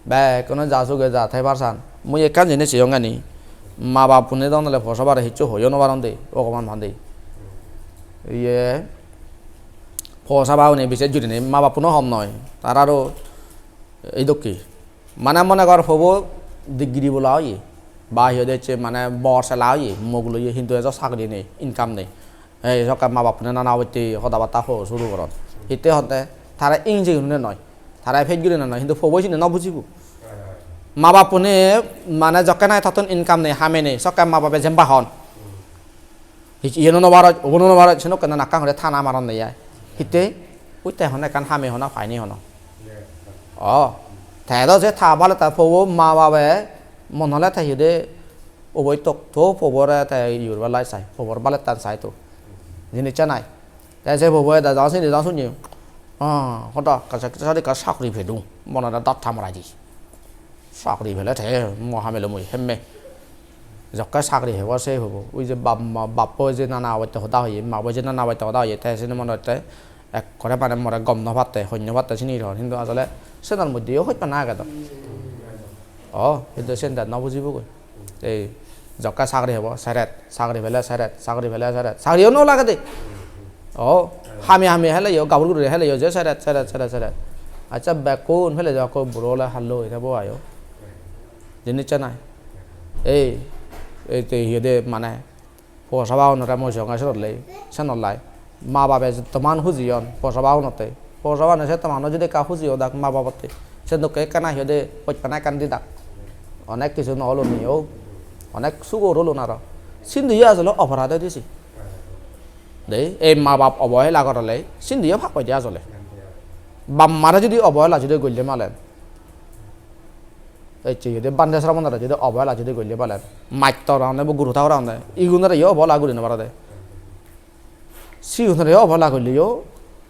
বে কোনো যা চুগে যা থাই পারছান মুই একান জিনিস চিয়ঙ্গানি মা বাপ পুনে দাঁড়ালে ফসবার হিচ্ছু হইও নবারন দে অকমান ভান দে ইয়ে ফসা বাউ নেই বিশেষ জুড়ি নেই মা বাপুনো হম নয় তার আরও এই দক্ষি মানে মনে কর হব ডিগ্রি বলা হয় বা হিয়ে দিচ্ছে মানে বর্ষা লা হয় মুখ লইয়ে কিন্তু এজ চাকরি নেই ইনকাম নেই এই সকাল মা বাপনে নানা হইতে কথা বার্তা শুরু করন হিতে হতে তারা ইংজি শুনে নয় তারা ফেক গিয়ে নয় কিন্তু ফবই ন বুঝিব মা বাপনে মানে যকে নাই তখন ইনকাম নেই হামে নেই সকাল মা বাপে যেমবা হন ইয়েনো নবারত অবনো নবারত সেনো কেন নাকা হলে থানা মারন নেই হিতে উইতে হনে কান হামে হনা ফাইনি হন থাইদ যে থা ভালো তা ফব মা বাপে মন হলে থাই দে ওই তক তো ফবরে তাই ইউর বালাই চাই ফবর বালে তান চাই তো জিনিস নাই তাই যে ফবরে দা যাও সিনি যাও শুনি হতা কাছে কাছে কা সাকরি ফেদু মনটা দাঁত থামরাই দি সাকরি ফেলে থে মহামেলো মই হেমে যকা সাকরি হেব সে হব ওই যে বাপ যে নানা আবাইতে হতা হই মা যে নানা আবাইতে হতা হই তাই সিনে মনতে এক করে মানে মরে গম ন ভাতে হন্য ভাতে চিনি ধর কিন্তু আসলে সেনার মধ্যেও হইত না গেল কিন্তু সেন ন বুঝিব কই এই যকা সাকরি হেব সারেত সাকরি ফেলে সারেত সাকরি ফেলে সারেত সাকরিও ন লাগে দে হামি হেলে গাবুর গুড়ে হেলে যে সারেত সারেত সারেত সারেত আচ্ছা বেকুন ফেলে যাও কো বুড়োলে হাল্লো এটা বো আয়ো জিনিস নাই এই হিদে মানে পয়সা নতে মই সঙ্গে সরলে সেনলাই মা বাপে তমান খুঁজিয়ন পয়সা নতে পয়সা নছে তমান যদি কা খুঁজিও দাক মা বাপতে সে নোকে কানা হিদে পচপানায় কান্দি দাক অনেক কিছু নহলো নিও অনেক সুগর হলো না সিন্ধুয়ে আসলে অপরাধে দিছি দেই এই মা বাপ অবহেলা করলে সিন্ধুয়ে ভাগ দিয়া চলে বাম্মারা যদি অবহেলা যদি গল্যে মালেন এই যদি বান্ধে শ্রাবণরা যদি অবহেলা যদি গল্যে পালেন মাত্য রাউনে গুরু থাও রাউনে ইগুণরে অবহেলা করি না পারে সিগুণরে অবহেলা করলেও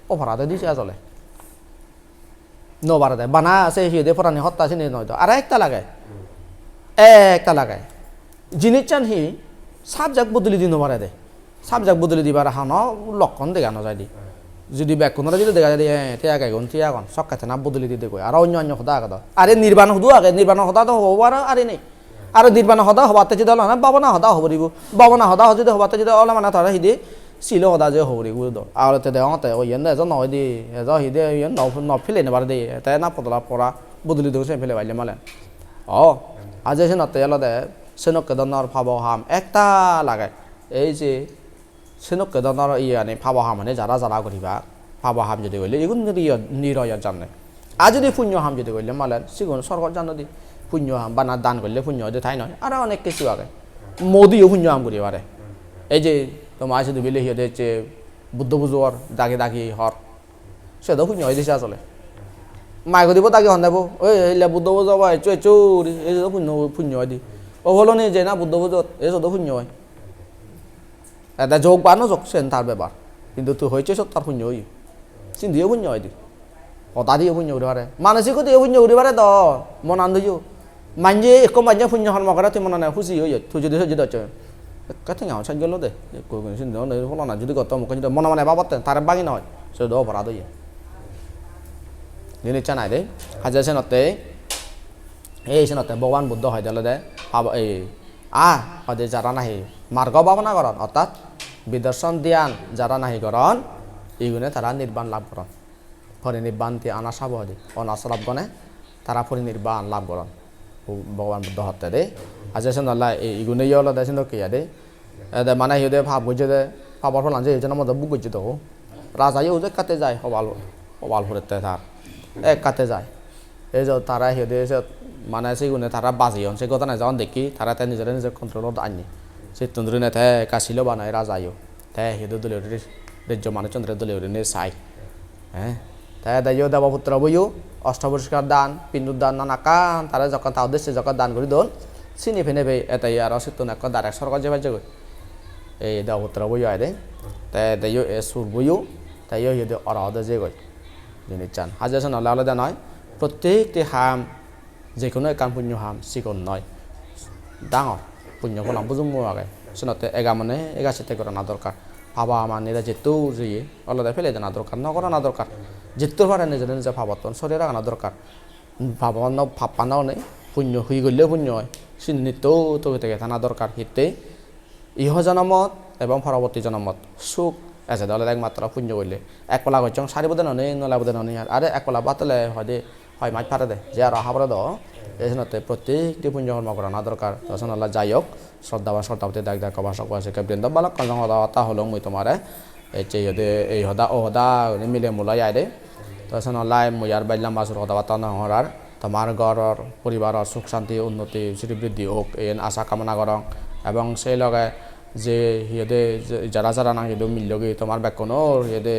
অপরাধে দিছে চলে নবারে দেয় বানা আছে সিদে ফরানি হত্যা চিনি নয় তো আর একটা লাগায় জিনিস চান হি সাবজেক্ট বদলি দি নবারে দেয় সাবজেক্ট বদলি দিবার হান লক্ষণ দেখানো যায় দি যদি ব্যাকুণরা যদি দেখা যায় তিয়াগাইগুন তিয়াগন সকাতে না বদলি দিতে কই আর অন্য সদা আগত আরে নির্বাণ হুদু আগে নির্বাণ সদা তো হব আরে নেই আর নির্বাণ সদা হবাতে যদি হল না বাবনা সদা হব দিব বাবনা সদা যদি হবাতে যদি হলে মানে তারা সিদি ছিল সদা যে হব দিব দ আর তে দেওতে ও ইয়েন এজন নহয় দি এজন সিদে ইয়েন নফেলে নেবার দে তাই না পতলা পড়া বদলি দেবো সে ফেলে বাইলে মালে আজ সে নতে এলো দে সেনকে দনর ভাব হাম একটা লাগায় এই যে সেনকে দনর আনে ভাব হাম মানে যারা যারা করিবা ভাব হাম যদি কইলে এগুন যদি নিরয় জানে আর যদি পুণ্য হাম যদি কইলে মালেন সিগুন সরকার জানো দি পুণ্য হাম বা না দান করলে পুণ্য হতে ঠাই নয় আর অনেক কিছু আগে মোদিও পুণ্য হাম করি পারে এই যে তোমার শুধু বিলে হিয়ে যে বুদ্ধ পুজোর দাগে দাগি হর সেটাও পুণ্য হয়ে দিছে আসলে মাইক দিব দাগে হন দেবো ওই বুদ্ধ পুজো বা চৌরি এই পুণ্য পুণ্য হয় দি ও হলো নি যে না বুদ্ধ পুজোর এই সব পুণ্য হয় এটা যোগ বা নোযোগ সেন তার ব্যাপার কিন্তু তুই হয়েছে সব তার পুণ্য হই চিন্তিও পুণ্য হয় দি হতা দিয়ে পুণ্য উঠে পারে মানসিকও দিয়ে পুণ্য উঠে পারে তো মন আনন্দিও মানজে একো মানজে পুণ্য হল করে তুই মনে নাই খুশি হয়ে তুই যদি সহ্য হচ্ছে কাছে গাঁও সাজ গেল দে হলো না যদি কত মুখে যদি মনে মনে বাবতে তার বাকি নয় সে অপরাধ হইয়া জিনিস নাই দে হাজার সেনতে এই সেনতে ভগবান বুদ্ধ হয় দিলে দে এই হয়তো যারা নাহি মার্গ ভাবনা করন অর্থাৎ বিদর্শন ধ্যান যারা নাহি করন এইগুণে তারা নির্বাণ লাভ করন পরিনির্বাণ দিয়ে আনা সাব হয় অনাশ্রব গণে তারা পরিনির্বাণ লাভ করন ভগবান বুদ্ধ হত্যা দে আজ আল্লাহ এইগুণে হলো দেশেন কে দে মানে হিদে ভাব বুঝে দে ভাবার ফল আনছে এই জন্য মধ্যে বুক করছে তো রাজা ইউ যে কাতে যায় হবাল ফুরেতে তার এক কাতে যায় এই যে তারা হিদে মানে সেগুনে তারা বাজি হন সে কথা নাই যখন দেখি তারা তাই নিজের নিজের কন্ট্রোলত আনি সে তন্দ্রী নেতে কাশিল বানায় রাজাইও তাই হিদু দলীয় রাজ্য মানুষচন্দ্রের দলীয় নে চাই হ্যাঁ তাই দাইও দেবপুত্র বইও অষ্টপুরস্কার দান পিণ্ডুদান নানা কান তারা যখন তা উদ্দেশ্যে যখন দান করি দোন চিনি ফেনে ভাই এটাই আর অসিত এক ডাইরেক্ট সরকার যে পাইছে এই দেবপুত্র বইও আয় দে তাই দাইও এ সুর বইও তাইও হিদে অরাধ যে গই জিনিস চান হাজার আল্লাহ আলাদা নয় প্রত্যেকটি হাম যে কোনো একান পুণ্য হাম চিকন নয় ডাঙর পুণ্য ফলাম বুঝুম আগে শুনতে এগা মানে এগাছেতে করা না দরকার ভাবা আমার নিজে যেতেও যেয়ে আলাদা ফেলে দেনা দরকার না করা না দরকার যেতে পারে নিজের নিজে ভাবাতন শরীর রাখা দরকার ভাবানো ভাবপানাও নেই পুণ্য হয়ে গেলেও পুণ্য হয় চিহ্নিতও তো হইতে গেছে না দরকার হিতে ইহ জনমত এবং পরবর্তী জনমত সুখ আছে দলে একমাত্র পুণ্য করলে একলা গচ্ছং সারি বোধ নেই নলা বোধ নেই আরে একলা বাতলে হয় হয় মাছ পারে দে যে আর হাবরে দাও এই জন্যতে প্রত্যেকটি পুণ্য কর্ম করা না দরকার তখন আল্লাহ যাই হোক শ্রদ্ধা বা শ্রদ্ধাবতী দেখ দেখ কবা সক বাসে বৃন্দ বালক কঞ্জং হদা হতা হলো মুই তোমারে এই যে এই হদা ও হদা মিলে মূলাই আয় দে তখন আল্লাহ মুই আর বাইলাম বাসুর হদা বাতা নহরার তোমার ঘরের পরিবারের সুখ শান্তি উন্নতি শ্রীবৃদ্ধি হোক এই আশা কামনা করং এবং সেই লগে যে সিহঁতে যারা যারা না সিহঁতে মিললগি তোমার বেকনো সিহঁতে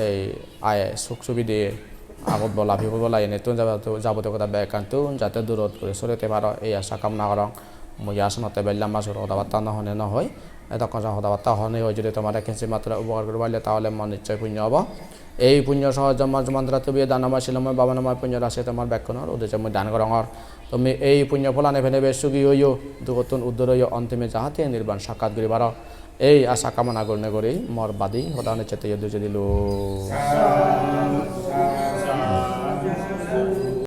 এই আয় সুখ সুবিধে আগত বলা ভিবত বলা এনে তুন যাবতীয় কথা বেকান্তুন যাতে দূরত করে চলিতে পারো এই আশা কামনা করং মই আসনতে বেললাম মাসুর কথাবার্তা নহনে নহয় তখন কথাবার্তা হনে হয় যদি তোমার একেন্সি মাত্রা উপকার করে পারলে তাহলে মন নিশ্চয় পুণ্য হব এই পুণ্য সহজ মন্ত্রা তুমি দানময় শিলময় বাবানময় পুণ্য রাশি তোমার ব্যাকরণর উদ্দেশ্যে মই দান করঙর তুমি এই পুণ্য ফলানে ফেনে বেশ সুখী হইও দুগতুন উদ্দর হইও অন্তিমে যাহাতে নির্বাণ সাক্ষাৎ করি পার এই আশা কামনা করনে করি মর বাদী হতানে চেতে যদি দিল